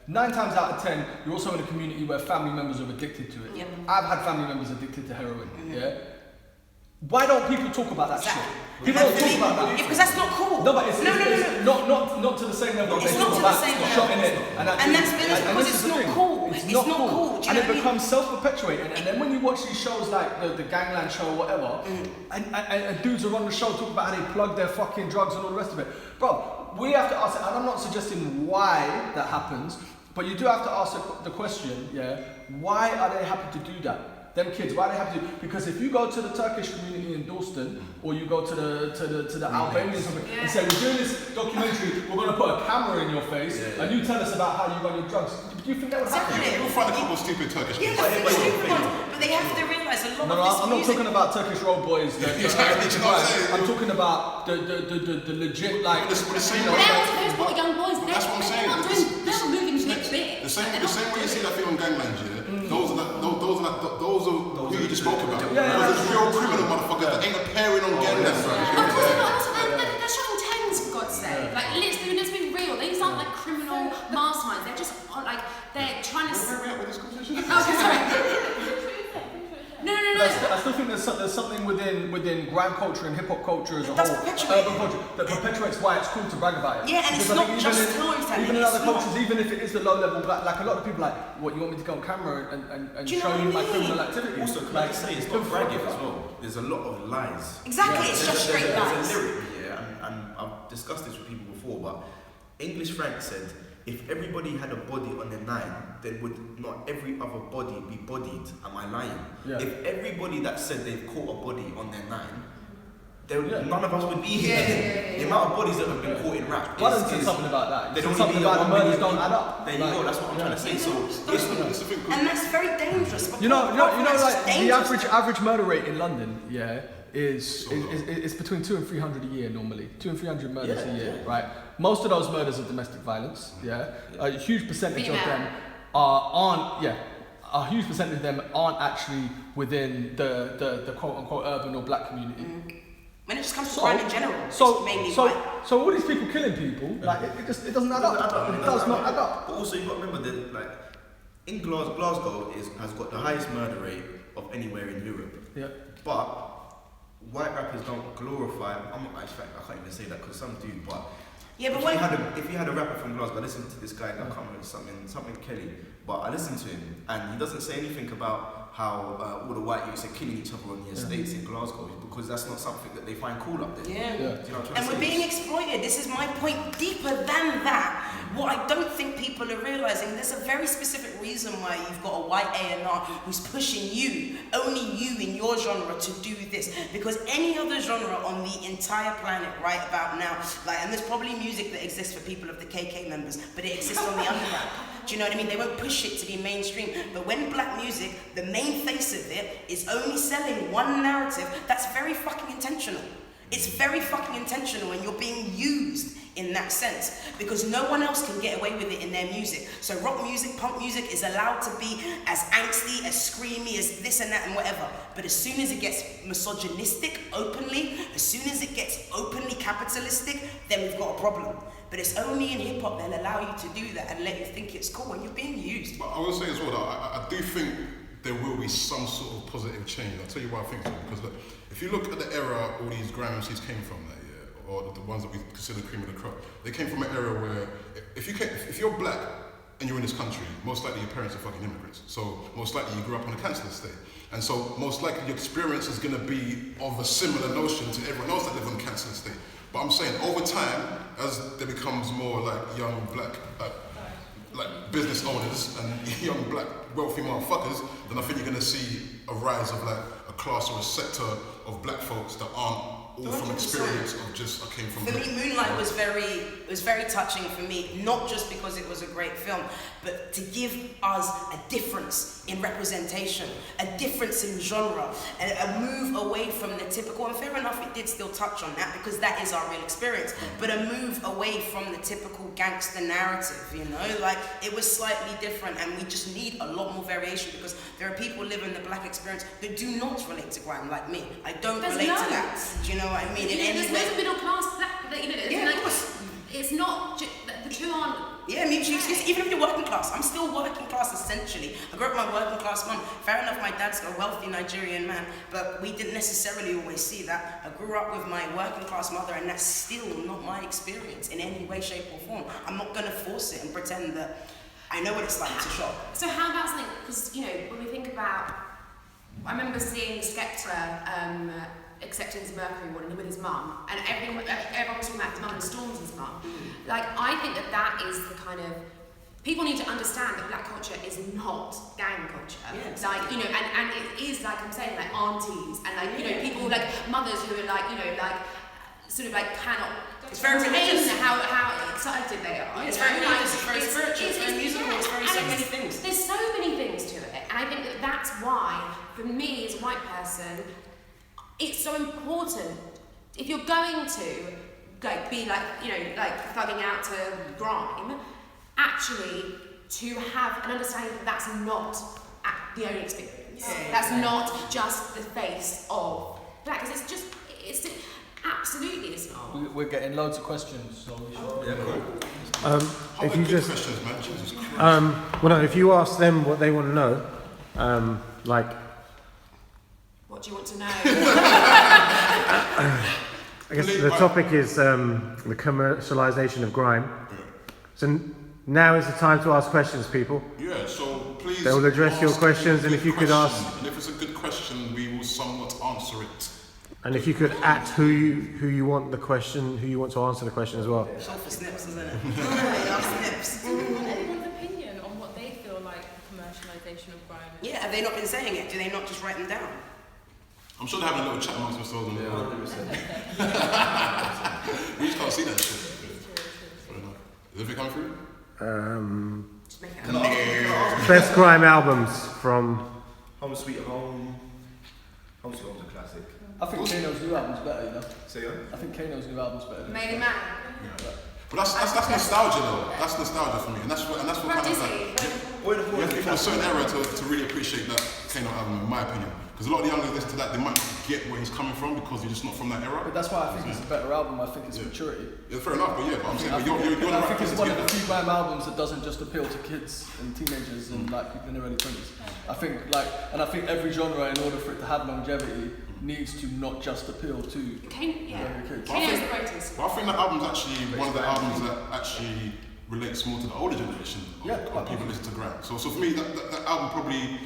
9 times out of 10, you're also in a community where family members are addicted to it. I've had family members addicted to heroin. Yeah. Why don't people talk about that shit? People don't talk about that. Because that's not cool. No, but it's not to the same level. It's not to the same level. And that's because it's not cool. It's not cool. And it becomes self-perpetuating. And then when you watch these shows like the Gangland show or whatever, and dudes are on the show talking about how they plug their fucking drugs and all the rest of it. Bro, we have to ask, and I'm not suggesting why that happens, but you do have to ask the question, why are they happy to do that? Them kids, why they have to? Because if you go to the Turkish community in Dalston, or you go to the Albanians and say, we're doing this documentary, we're going to put a camera in your face, and you tell us about how you run your drugs. Do you think that would happen? You'll find a couple of stupid Turkish kids. But they have to realise a lot of this I'm not talking about Turkish road boys. I'm talking about the legit, like... Those young boys, that's what I'm saying. They're not moving to get big. The same way you see that film Gangland, those are who you just spoke about. Those are real criminal motherfuckers that ain't appearing on Gangland. They're showing tens, for God's sake. Like, let's be real. These aren't like criminal masterminds. They're just like, they're trying to... Where are we at with this conversation? Okay, sorry. No. I still think there's something within grime culture and hip hop culture as a whole, urban culture, that perpetuates why it's cool to brag about it. Yeah, and because it's not just storytelling. Even in other cultures, even if it is the low level, like a lot of people like, what, you want me to go on camera and show you my criminal activity? Also, can I say, it's not bragging as well. There's a lot of lies. Exactly, it's just straight lies. There's a lyric, and I've discussed this with people before, but English Frank said, if everybody had a body on their 9, then would not every other body be bodied? Am I lying? Yeah. If everybody that said they've caught a body on their 9, none of us would be here. The amount of bodies that have been caught in rap is something about that. They don't something about the murders don't add up. There you go. That's what I'm trying to say. So and that's very dangerous. You know, like the average murder rate in London, is between 200 and 300 a year normally. 200 and 300 murders a year, right? Most of those murders are domestic violence. A huge percentage of them aren't. a huge percentage of them aren't actually within the quote unquote urban or black community. When it just comes to crime in general, so it's mainly white. So all these people killing people, like it doesn't add up. It does not add up. But also, you've got to remember that, like, in Glasgow has got the highest murder rate of anywhere in Europe. Yeah. But white rappers don't glorify. I can't even say that because some do. But yeah, but if you had a rapper from Glasgow, I listened to this guy. I can't remember something Kelly. But I listened to him, and he doesn't say anything about how all the white youths are killing each other on the estates in Glasgow, because that's not something that they find cool up there. Yeah. Do you know what I'm trying And to we're say? being exploited. This is my point. Deeper than that, what I don't think people are realizing, there's a very specific reason why you've got a white A&R who's pushing you, only you in your genre, to do this. Because any other genre on the entire planet right about now, like, and there's probably music that exists for people of the KK members, but it exists on the underground. Do you know what I mean? They won't push it to be mainstream. But when black music, the main face of it, is only selling one narrative, that's very fucking intentional. It's very fucking intentional, and you're being used in that sense, because no one else can get away with it in their music. So rock music, punk music is allowed to be as angsty, as screamy, as this and that and whatever. But as soon as it gets misogynistic openly, as soon as it gets openly capitalistic, then we've got a problem. But it's only in hip hop they'll allow you to do that and let you think it's cool, and you're being used. But I will say as well that I do think there will be some sort of positive change. I'll tell you why I think so. Because look, if you look at the era all these Grime MCs came from, or the ones that we consider cream of the crop, they came from an era where if you're black and you're in this country, most likely your parents are fucking immigrants. So most likely you grew up on a council estate. And so most likely your experience is going to be of a similar notion to everyone else that lives on a council estate. But I'm saying over time, as there becomes more like young black like business owners and young black wealthy motherfuckers, then I think you're going to see a rise of like a class or a sector of black folks that aren't all from experience of just I came from. For me, Moonlight was very touching for me, not just because it was a great film, but to give us a difference in representation, a difference in genre, a move away from the typical. And fair enough, it did still touch on that because that is our real experience. But a move away from the typical gangster narrative, you know, like it was slightly different, and we just need a lot more variation because there are people living the black experience that do not relate to grime like me. I don't relate to that. Do you know what I mean? There's loads of middle class black, you know, yeah, like, of course. It's not the two aren't. Yeah, mutually exclusive. Even if you're working class, I'm still working class essentially. I grew up with my working class mum. Fair enough, my dad's a wealthy Nigerian man, but we didn't necessarily always see that. I grew up with my working class mother, and that's still not my experience in any way, shape, or form. I'm not gonna force it and pretend that I know what it's like to shop. So how about something? Because you know, when we think about, I remember seeing Skepta accepting his Mercury Award with his mum, and everyone was talking about his mum and Stormzy's mum. Like, I think that is the kind of, people need to understand that black culture is not gang culture. Yes. Like, you know, and it is, like I'm saying, like aunties and like, you know, people like mothers who are like, you know, like sort of like cannot. It's very religious. How excited they are. It's very religious, it's very spiritual, it's very musical, it's very so many things. There's so many things to it, and I think that's why, for me as a white person, it's so important. If you're going to like be like, you know, like thugging out to grime, actually to have an understanding that that's not the only experience. Yeah. That's not just the face of black, because it's absolutely it's not. We're getting loads of questions, so we should. Yeah, cool. If you just, questions, man. Jesus Christ. well, no, if you ask them what they want to know, like. What do you want to know? I guess the topic is the commercialisation of grime. So now is the time to ask questions, people. Yeah, so please. They will address your ask questions, a and if good you could question. ask- And if it's a good question, we will somewhat answer it. And if you could at who you want the question, who you want to answer the question as well. Short for snips, isn't it? Yeah, snips. Anyone's opinion on what they feel like commercialisation of grime is? Yeah, have they not been saying it? Do they not just write them down? I'm sure they're having a little chat amongst themselves. Yeah, 100%. We just can't see that shit. Is everything coming through? Just make it Best grime albums from. Home Sweet Home. Home Sweet Home's a classic. I think Kano's new album's better, you know. Say again? I think Kano's new album's better. Made a man. But that's nostalgia though. That's nostalgia for me, and that's what kind of like. Boy in the Corner. a certain era to really appreciate that Kano album, in my opinion. Because a lot of the youngers listen to that, they might not get where he's coming from because you're just not from that era. But that's why I think it's a better album. I think it's maturity. Yeah, fair enough, but I'm saying, I think it's one of the few few Grime albums that doesn't just appeal to kids and teenagers and like people in their early 20s. I think every genre, in order for it to have longevity, needs to not just appeal to younger kids. Kano is the greatest. But I think that album's actually one of the albums that actually relates more to the older generation of people listen to grime. So for me, that album probably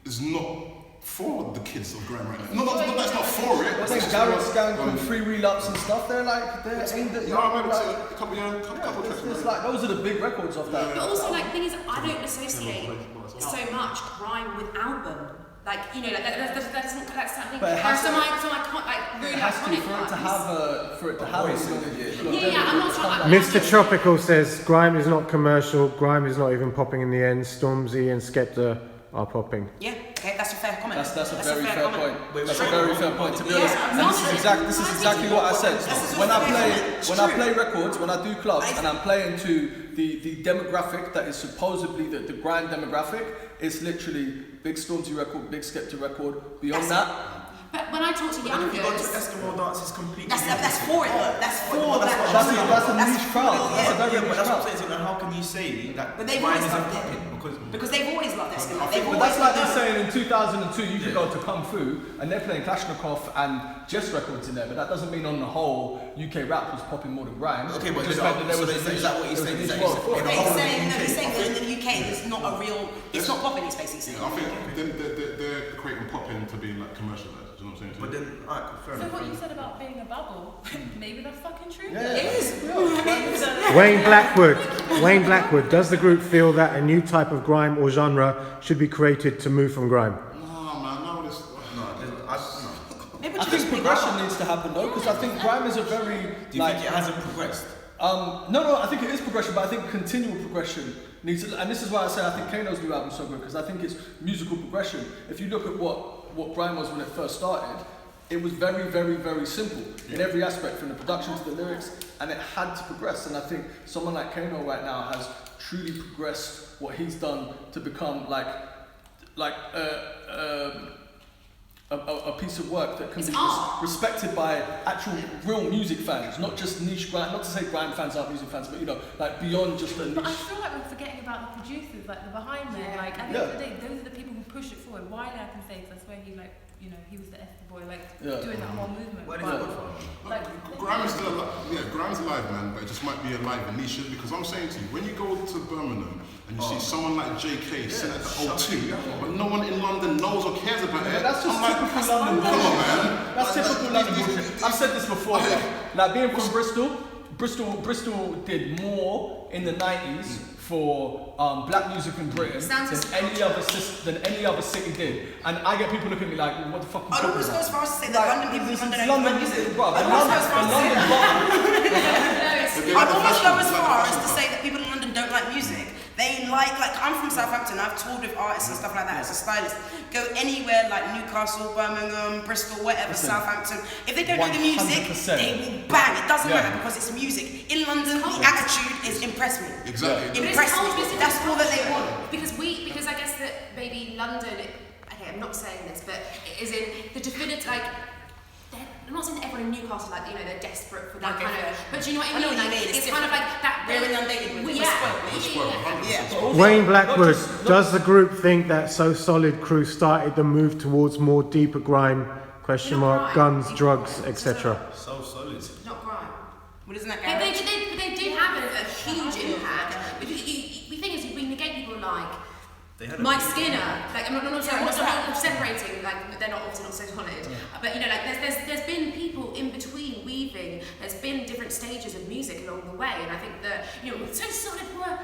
is not for the kids of grime right now. That's not for it. I think Garrett's Gang and Free Wheel Ups and stuff, they're aimed at a couple tracks. It's like, those are the big records of that. But also, like, the thing is, I don't associate so much grime with album. Like, you know, like that doesn't collect something. But it has so I can't like really iconic for it to have I'm not trying. Mr. Tropical says grime is not commercial. Grime is not even popping in the end. Stormzy and Skepta are popping. Yeah, okay, that's a fair comment. That's a very fair point. That's a very fair point. To be honest, and this is exactly what I said. When I play records, when I do clubs, and I'm playing to the demographic that is supposedly the grime demographic, it's literally big Stormzy record, big Skepta record. Beyond that. But when I talk to youngers, if you go to Eskimo dance, it's completely. That's for it though. That's That's a niche crowd. That's a very niche crowd. That's what I'm saying. How can you say that? But they've always loved it. Because they've always loved Eskimo. But that's like they're saying in 2002 you could go to Kung Fu and they're playing Kalashnikov and Jess records in there, but that doesn't mean on the whole UK rap was popping more than grime. Okay, but is that what he's saying? He's saying that in the UK it's not a real, it's not popping. He's basically saying. I think they're creating popping to be like commercialised. Do you know what I'm saying? But then, alright, fair enough. So what you said about being a bubble, maybe that's fucking true. Yeah. It is. Wayne Blackwood, does the group feel that a new type of grime or genre should be created to move from grime? I think progression needs to happen though, because I think grime is a very. Do you think it hasn't progressed? No, I think it is progression, but I think continual progression needs to, and this is why I say I think Kano's new album is so good, because I think it's musical progression. If you look at what grime was when it first started, it was very, very, very simple in every aspect, from the production to the lyrics, and it had to progress. And I think someone like Kano right now has truly progressed what he's done to become like a piece of work that can be respected by actual real music fans, not just niche grime. Not to say grime fans aren't music fans, but you know, like beyond just a niche. But I feel like we're forgetting about the producers, like the behind men. Like at the end of the day, those are the people who push it forward. Wiley, I can say, because I swear he was the Esther boy, doing that whole movement. Grime is still alive. Grime's alive, man, but it just might be alive in niches, because I'm saying to you, when you go to Birmingham and you see someone like JK sitting at the O2, but no one in London knows or cares about it. That's just typical London bullshit. Come on, man. That's typical London bullshit. I've said this before. Like being from Bristol did more in the 90s for black music in Britain than any other city did. And I get people looking at me like, what the fuck are you talking about? I almost go as far as to say that London people in London don't music. I'd almost go as far as to say that people in London don't like music. They like I'm from Southampton. I've toured with artists and stuff like that as a stylist. Go anywhere like Newcastle, Birmingham, Bristol, whatever, Southampton. If they don't know the music, they will bang. It doesn't matter because it's music. In London, the attitude is impress me. Exactly. Impress me. That's all that they want. Because I guess that maybe London. Okay, I'm not saying this, but it is in the definitive like. I'm not saying that everyone in Newcastle, they're desperate for that kind of. But do you know what I mean? It's kind of like that. They're inundated with yeah. Wayne Blackwood, does the group think that So Solid crew started the move towards more deeper grime? Guns, drugs, etc. So Solid. Not grime. Well, isn't that they did have a huge impact. But the thing is, we negate people like. Mike Skinner, I'm not separating, but they're not obviously not so solid. Yeah. But there's been people in between weaving. There's been different stages of music along the way, and I think that So Solid were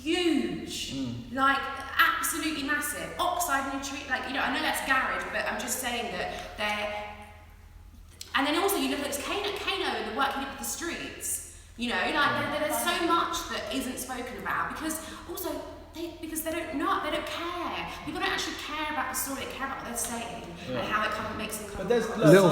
huge, absolutely massive. Oxide and Tree, I know that's garage, but I'm just saying that they're. And then also you look at Kano and the work he did with the streets. There's so much that isn't spoken about because they don't know, they don't care. People don't actually care about the story, they care about what they're saying and how it kind of makes them come. But there's Little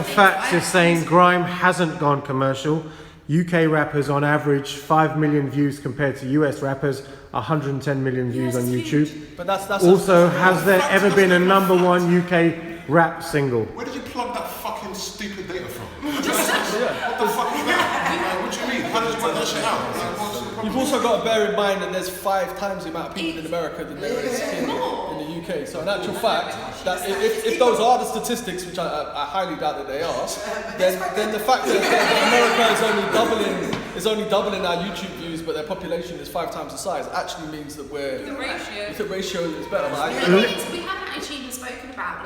Facts is saying grime hasn't gone commercial. UK rappers on average 5 million views compared to US rappers. 110 million views on YouTube. But that's Also, has there ever been a #1 UK rap single? Where did you plug that fucking stupid data from? What the fuck is that? Like, what do you mean? How did you work that shit out? You've also got to bear in mind that there's 5 times the amount of people in America than there is in the UK. So in actual fact, that if those are the statistics, which I highly doubt that they are, then the fact that America is only doubling our YouTube views, but their population is 5 times the size, actually means that the ratio is better. We haven't actually even spoken about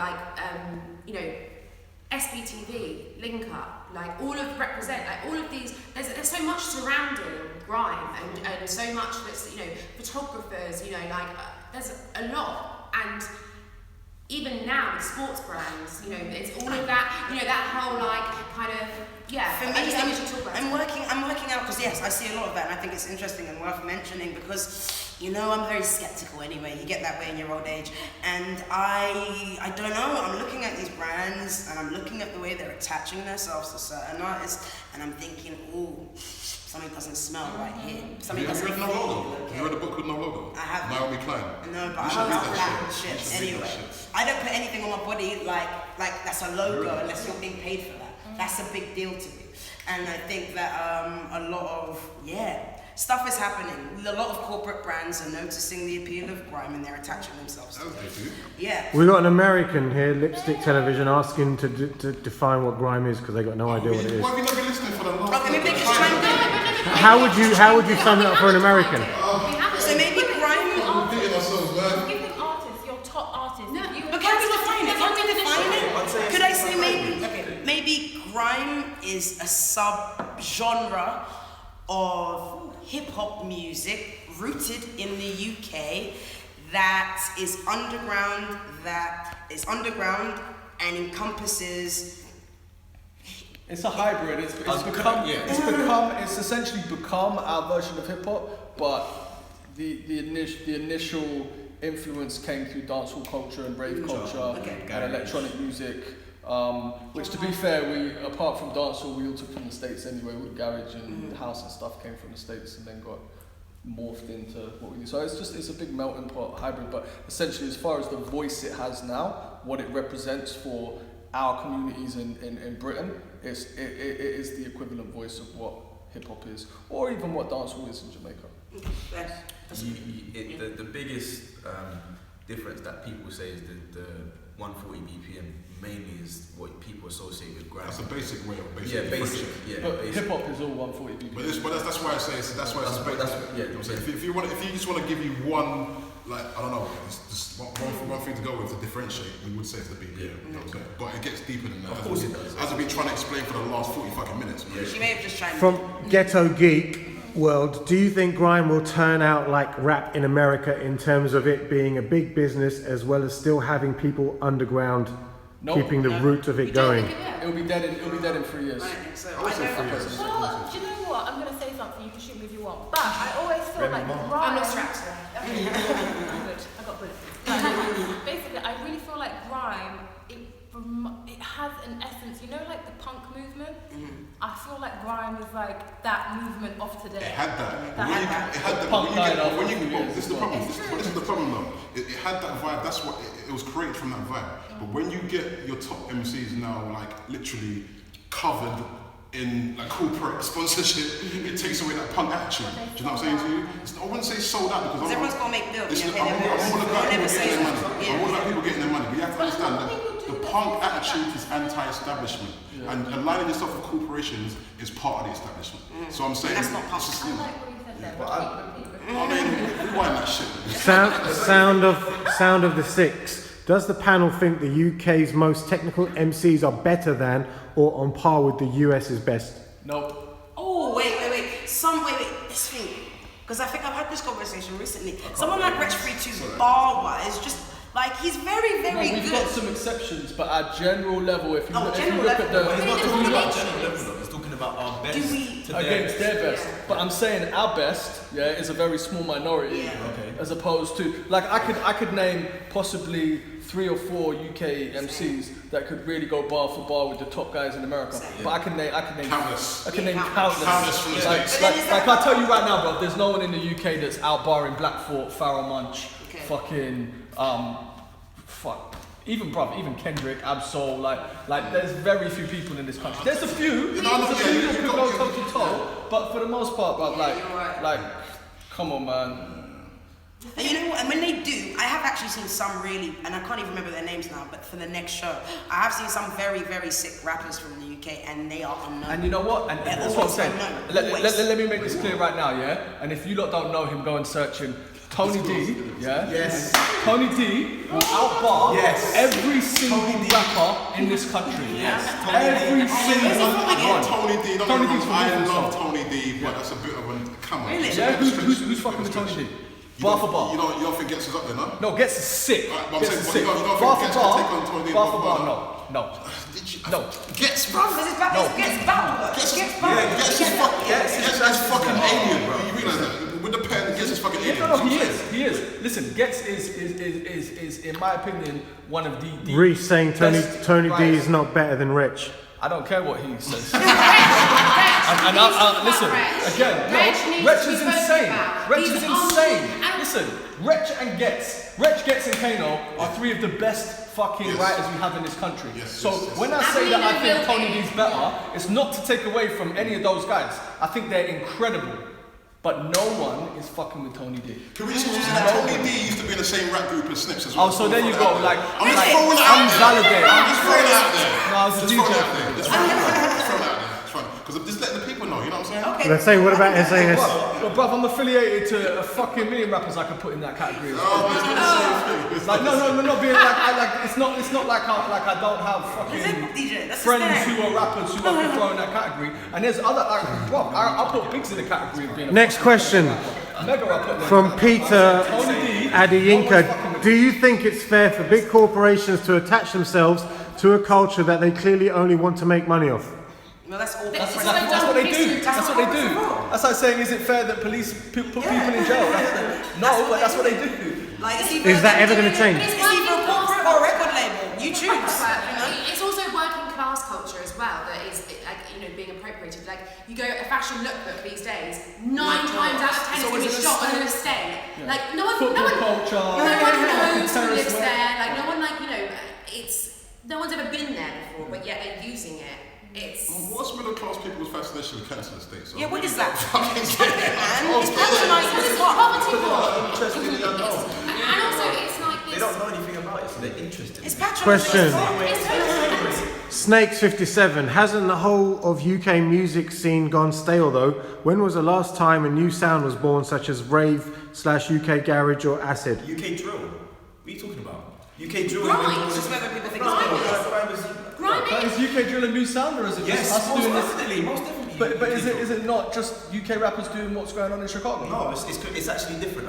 SBTV, Link Up, like all of Represent, like all of these. There's so much surrounding grime and so much that's photographers, there's a lot. And even now with sports brands, it's all of that, that whole kind of For me, I'm working out because yes, I see a lot of that, and I think it's interesting and worth mentioning because I'm very skeptical anyway. You get that way in your old age, and I don't know. I'm looking at these brands and I'm looking at the way they're attaching themselves to certain artists, and I'm thinking, ooh, something doesn't smell right here. Something doesn't feel okay. You read a book with no logo? I have. Naomi Klein. No, but I love that shit. Anyway, I don't put anything on my body like that's a logo unless you're being paid for that. That's a big deal to me. And I think that a lot of stuff is happening. A lot of corporate brands are noticing the appeal of grime and they're attaching themselves to it. Yeah. We got an American here, Lipstick Television, asking to define what grime is because they got no idea what it is. Why have you not been listening for the last? How would you sum it up for an American? So maybe grime. Give them artists, your top artists. No, but can we define it? Could I say maybe grime is a sub-genre of hip-hop music rooted in the UK that is underground and encompasses. It's a hybrid. It's essentially become our version of hip hop, but the initial influence came through dancehall culture and rave culture and electronic music. Which, to be fair, we apart from dancehall, we all took from the States anyway. With garage and house and stuff came from the States and then got morphed into what we do. So it's a big melting pot hybrid. But essentially, as far as the voice it has now, what it represents for our communities in Britain, it is the equivalent voice of what hip hop is, or even what dancehall is in Jamaica. The biggest difference that people say is the 140 BPM mainly is what people associate with grime. That's a basic way of basic. But hip hop is all 140 BPM. But that's why I say that's why it's a basic. If you just want to give you one, like I don't know, just one thing to go with to differentiate, we would say it's the BPM. But it gets deeper than that. Of course it does. As I've been trying to explain for the last 40 fucking minutes. She may have just tried. From Ghetto Geek world, do you think grime will turn out like rap in America in terms of it being a big business as well as still having people underground keeping the root of it going? It'll be dead in 3 years. Well, do you know what? I'm gonna say something. You can shoot me if you want. But I always feel like grime. I'm not strapped. Good. I got bullets. Basically, I really feel like grime. It has an essence, like the punk movement. I feel like grime is like that movement of today. It had that. This is the problem though. It had that vibe. That's what it was created from that vibe. But when you get your top MCs now, like literally covered in like corporate sponsorship, it takes away that punk attitude. Do you know what I'm saying to you? I wouldn't say sold out because everyone's gonna make bills. I'm all about people getting their money. But you have to understand that the punk attitude is anti-establishment, and aligning yourself with corporations is part of the establishment. So I'm saying that's not punk. I like what you said there. Rewind that shit. Sound of the Six. Does the panel think the UK's most technical MCs are better than or on par with the US's best? No. Oh, wait. This thing. Because I think I've had this conversation recently. Someone like Rich 32 bar-wise, just like he's very, very good. We've got some exceptions, but at general level, if you look at the... He's not talking about general level though. He's talking about our best to against their best. Yeah. But I'm saying our best, is a very small minority, as opposed to like I could name possibly 3 or 4 UK MCs that could really go bar for bar with the top guys in America. But I can name Countless. I can name countless. from the Like I tell you right now, bro, there's no one in the UK that's out barring Blackthought, Pharoah Munch, fucking even Kendrick, Absol, like there's very few people in this country. There's a few, who could go toe to toe, but for the most part, bro, like, come on, man. And you know what? And when they do, I have actually seen some really, and I can't even remember their names now, but for the next show, I have seen some very, very sick rappers from the UK, and they are unknown. And you know what? And that's what I'm saying. Let me make this clear right now, yeah? And if you lot don't know him, go and search him. Tony D, Yes. Tony D will outbar every single rapper in this country. Yes. Every single one. Tony D. Tony D's from I Liverpool. love Tony D, but that's a bit of a come on. Really? Yeah, who's fucking with Tony D? Bar for bar. You don't think Gets is up there, no? No, Gets is sick. Right, but I'm Gets saying, is but sick. you don't Bar think for Gets can take on Tony D? bar for bar, no. Gets, Bro, because it's battle. Gets is fucking alien, bro. You realise that? With the pen, Gets is fucking alien. No, he is. Listen, Gets is in my opinion one of the Reese saying Tony D is writers. not better than Rich. I don't care what he says. And I listen again. No, Wretch is insane. Wretch is insane. Listen, Wretch and Gets, and Kano are 3 of the best fucking writers we have in this country. So when I say that I think Tony D's better, it's not to take away from any of those guys. I think they're incredible. But no one is fucking with Tony D. Can we just say that Tony D used to be in the same rap group as Snips as well? Oh, so there you go. Like, I'm just throwing it out there. unvalidated. I'm just throwing it out there. No, I was a Just DJ. throwing it out there. Just throwing it out there. Just throwing it out there. It's fine. Because I'm just letting the people know, you know what I'm saying? Okay. Let's say, what about SAS? Well, bruv, I'm affiliated to a fucking million rappers I could put in that category. Like, no, not being like, it's not like I don't have fucking DJ, that's friends who are rappers who I could throw in that category. And there's other, like, bruv, I'll put Biggs in the category of being a Next question from Peter Adiyinka. Do you think it's fair for big corporations to attach themselves to a culture that they clearly only want to make money off? No, that's all. That's what they do. That's what they do. That's like saying, is it fair that police put people in jail? No, but that's what they do. Like, Is that ever going to change? It's either a corporate or a record label. You choose. It's also working class culture as well that is like, being appropriated. Like you go a fashion lookbook these days, 9 times out of 10 it's going to be shot on an estate. Like no one knows who lives there. Like no one no one's ever been there before, but yet they're using it. What's middle class people's fascination with council estates? Yeah, what is that? It's patronising. It's poverty law. And also, it's like this. They don't know anything about it, so they're interested. It's patronising. Question. Snakes57, hasn't the whole of UK music scene gone stale though? When was the last time a new sound was born, such as rave/UK garage or acid? UK drill. What are you talking about? UK drill. Grime. This is whether people think it's But is UK drill a new sound, or is it just us doing this? Most definitely. But is it not just UK rappers doing what's going on in Chicago? No, it's actually different.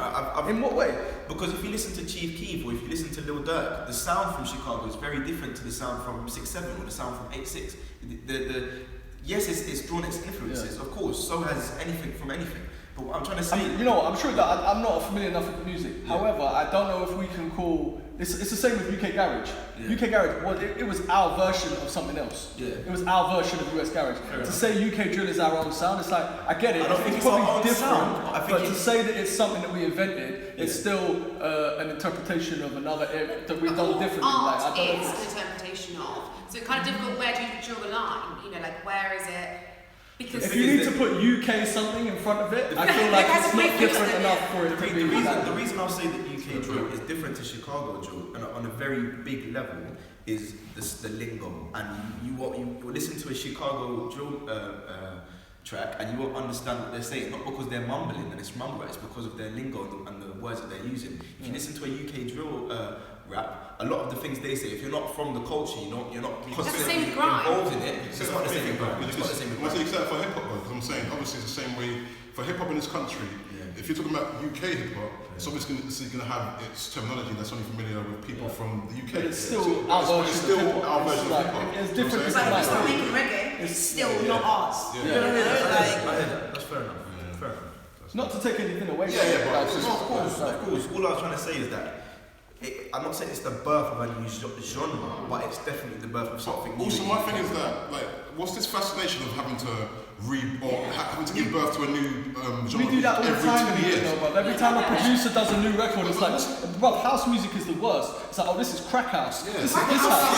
In what way? Because if you listen to Chief Keef or if you listen to Lil Durk, the sound from Chicago is very different to the sound from 6-7 or the sound from 8-6. Yes, it's drawn its influences, of course. So has anything from anything. But what I'm trying to say, I'm sure that I'm not familiar enough with the music. Yeah. However, I don't know if we can call it's the same with UK Garage. Yeah. UK Garage, it was our version of something else. Yeah. It was our version of US Garage. To say UK Drill is our own sound, it's like I get it. It's probably different, but to say that it's something that we invented, it's still an interpretation of another that we've done differently. Art is an interpretation of. So it's kind of difficult. Where do you draw the line? Like where is it? Because if you need to put UK something in front of it, I feel like it's not different enough for it to be. The reason I'll say that UK drill is different to Chicago drill, and on a very big level, is the lingo. And you listen to a Chicago drill track, and you won't understand what they're saying. Not because they're mumbling and it's mumble, it's because of their lingo and the words that they're using. If you listen to a UK drill rap, a lot of the things they say, if you're not from the culture, you're not constantly involved in it. It's not the same thing. It's not the same thing. Except for hip hop, because I'm saying obviously it's the same way for hip hop in this country. If you're talking about UK hip hop, it's obviously going to have its terminology that's only familiar with people from the UK. But it's still our version of hip hop. It's different. It's like if we start making reggae, it's still not ours. That's fair enough. Fair enough. Not to take anything away from it. But Of course. All I was trying to say is that I'm not saying it's the birth of a new genre, but it's definitely the birth of something new. Also, my thing is that, like, what's this fascination of having to having to give birth to a new genre? We do that all the time, every 2 years. But every time a producer does a new record, it's like, bro, house music is the worst. It's like, oh, this is crack house. Yeah. This is this house.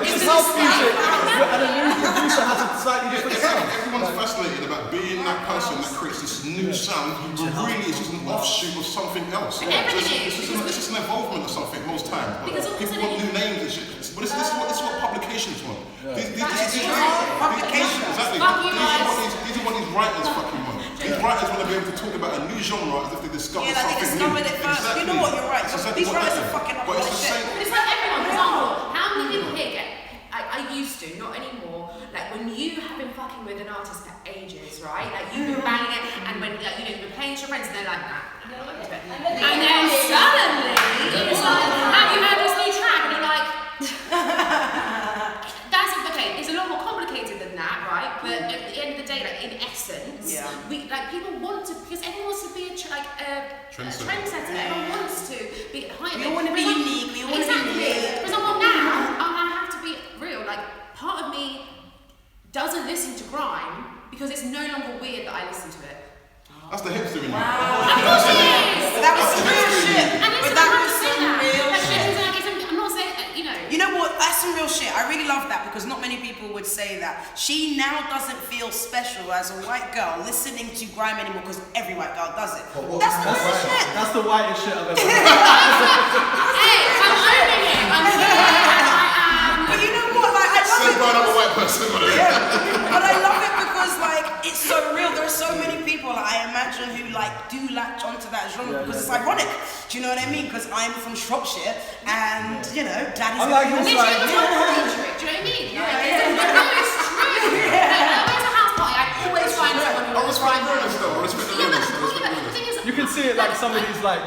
This is house music, and a new producer has a slightly different sound. Everyone's fascinated about being that person that creates this new sound, but really it's just an offshoot of something else. It's just an involvement of something most times. People want new names and shit. But this is what publications want. Publications. Exactly. These are what these writers fucking want. These writers want to be able to talk about a new genre as if they discovered something new. It first. Exactly. You know what, you're right. Exactly. These writers are fucking up But all it's the shit. same. It's like everyone, for example, how many people here get, I used to, not anymore, like when you have been fucking with an artist for ages, right? Like you've been banging it, and when like, you've been playing to your friends and they're like, nah, I don't like it. And then suddenly, it's like, have you heard this new track? And you're like, that's okay, it's a lot more complicated than that, right? But at the end of the day, like in essence, we like people want to, because everyone wants to be a trendsetter. Everyone wants to be higher. We all want to be unique. We all want to be unique. For example, now I have to be real. Like part of me doesn't listen to grime because it's no longer weird that I listen to it. That's the hipster in you. Of course it is. That was some real shit. And But that was some real shit. shit. I'm not saying that, You know what? That's some real shit. I really love that because not many people would say that. She now doesn't feel special as a white girl listening to grime anymore because every white girl does it. That's the real shit. That's the whitest shit I've ever heard. Hey, I'm owning it. But you know what? Like, I love it. I'm a white person. But I love it because like it's so real. There are so many people I imagine who like do latch onto that genre because it's ironic. Do you know what I mean? Because I'm from Shropshire and you know, Daddy's. Do you know what I mean? It's true. When there's a house party, I always find someone who is grime. You can see it like some of these like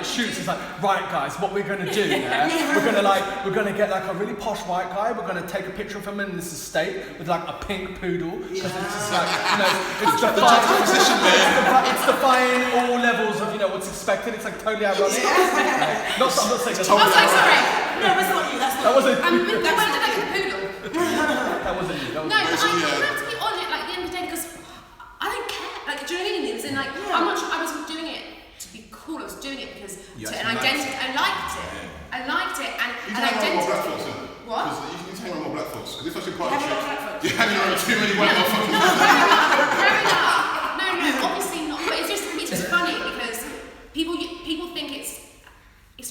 shoots. It's like, right guys, what we're gonna do? Yeah? we're gonna get like a really posh white guy. We're gonna take a picture of him in this estate with like a pink poodle because it's just like it's defying all levels of what's expected. It's like totally ironic. I'm not saying that's I'm so sorry. No, it's not you. That wasn't. I'm where did I get poodle? That wasn't you. No, but I have to be on it like at the end of the day because I don't care. Like, do you know what I mean? As in, like, I'm not. I wasn't doing it to be cool. I was doing it because to an identity. I liked it. I liked it, and an identity. What? You need to hang around more black folks. Because it's actually part of Hang the around black folks. You're hanging around too many white motherfuckers. Fair enough. No, obviously not. But it's just funny because people think it's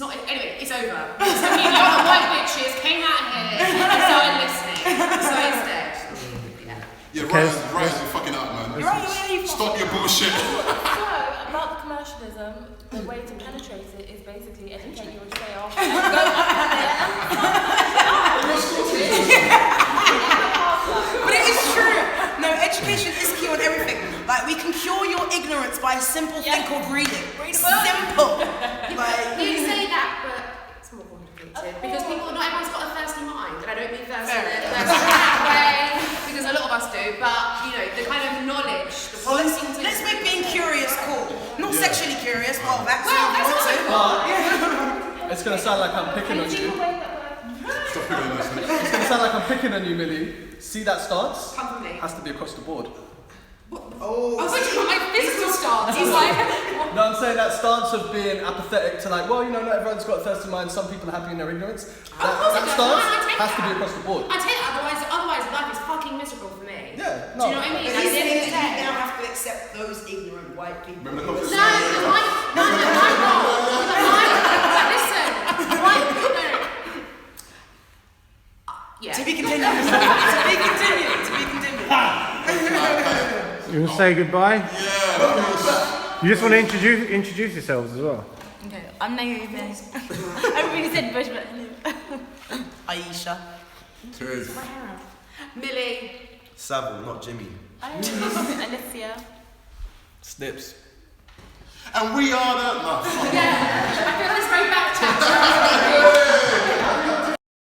not. Anyway, it's over. So me and the other white bitches came out here and started listening. So instead. Yeah, Ryan's you fucking up, man. You're right. Stop your bullshit. So, about the commercialism, the way to penetrate it is basically educate yourself and go up there. But it is true. No, education is key on everything. Like, we can cure your ignorance by a simple thing called reading. Simple. Like, You say that, but it's more complicated because not everyone's got a thirsty mind, and I don't mean thirsty in that way because a lot of us do. But the kind of knowledge, the policy. Let's make being curious cool. Not sexually curious. Well, that's It's gonna sound like I'm picking on you. Stop picking on us. It's gonna sound like I'm picking on you, Millie. See that stance? Come from me. Has to be across the board. Oh, so my physical stance. He's like. No, I'm saying that stance of being apathetic to like, well, not everyone's got a thirsty mind. Some people are happy in their ignorance. That stance has to be across the board. I tell you, otherwise life is fucking miserable for me. Yeah. Do you know what I mean? At least you now have to accept those ignorant white people. Remember the No, conversation? listen. Yeah. To be continued. To be continued. You want to say goodbye? Yeah. You just want to introduce yourselves as well. Okay, I'm Naomi. Everybody said Bush, but Alicia. Cheers. Millie. Saville, not Jimmy. Alicia. Snips. And we are the. No.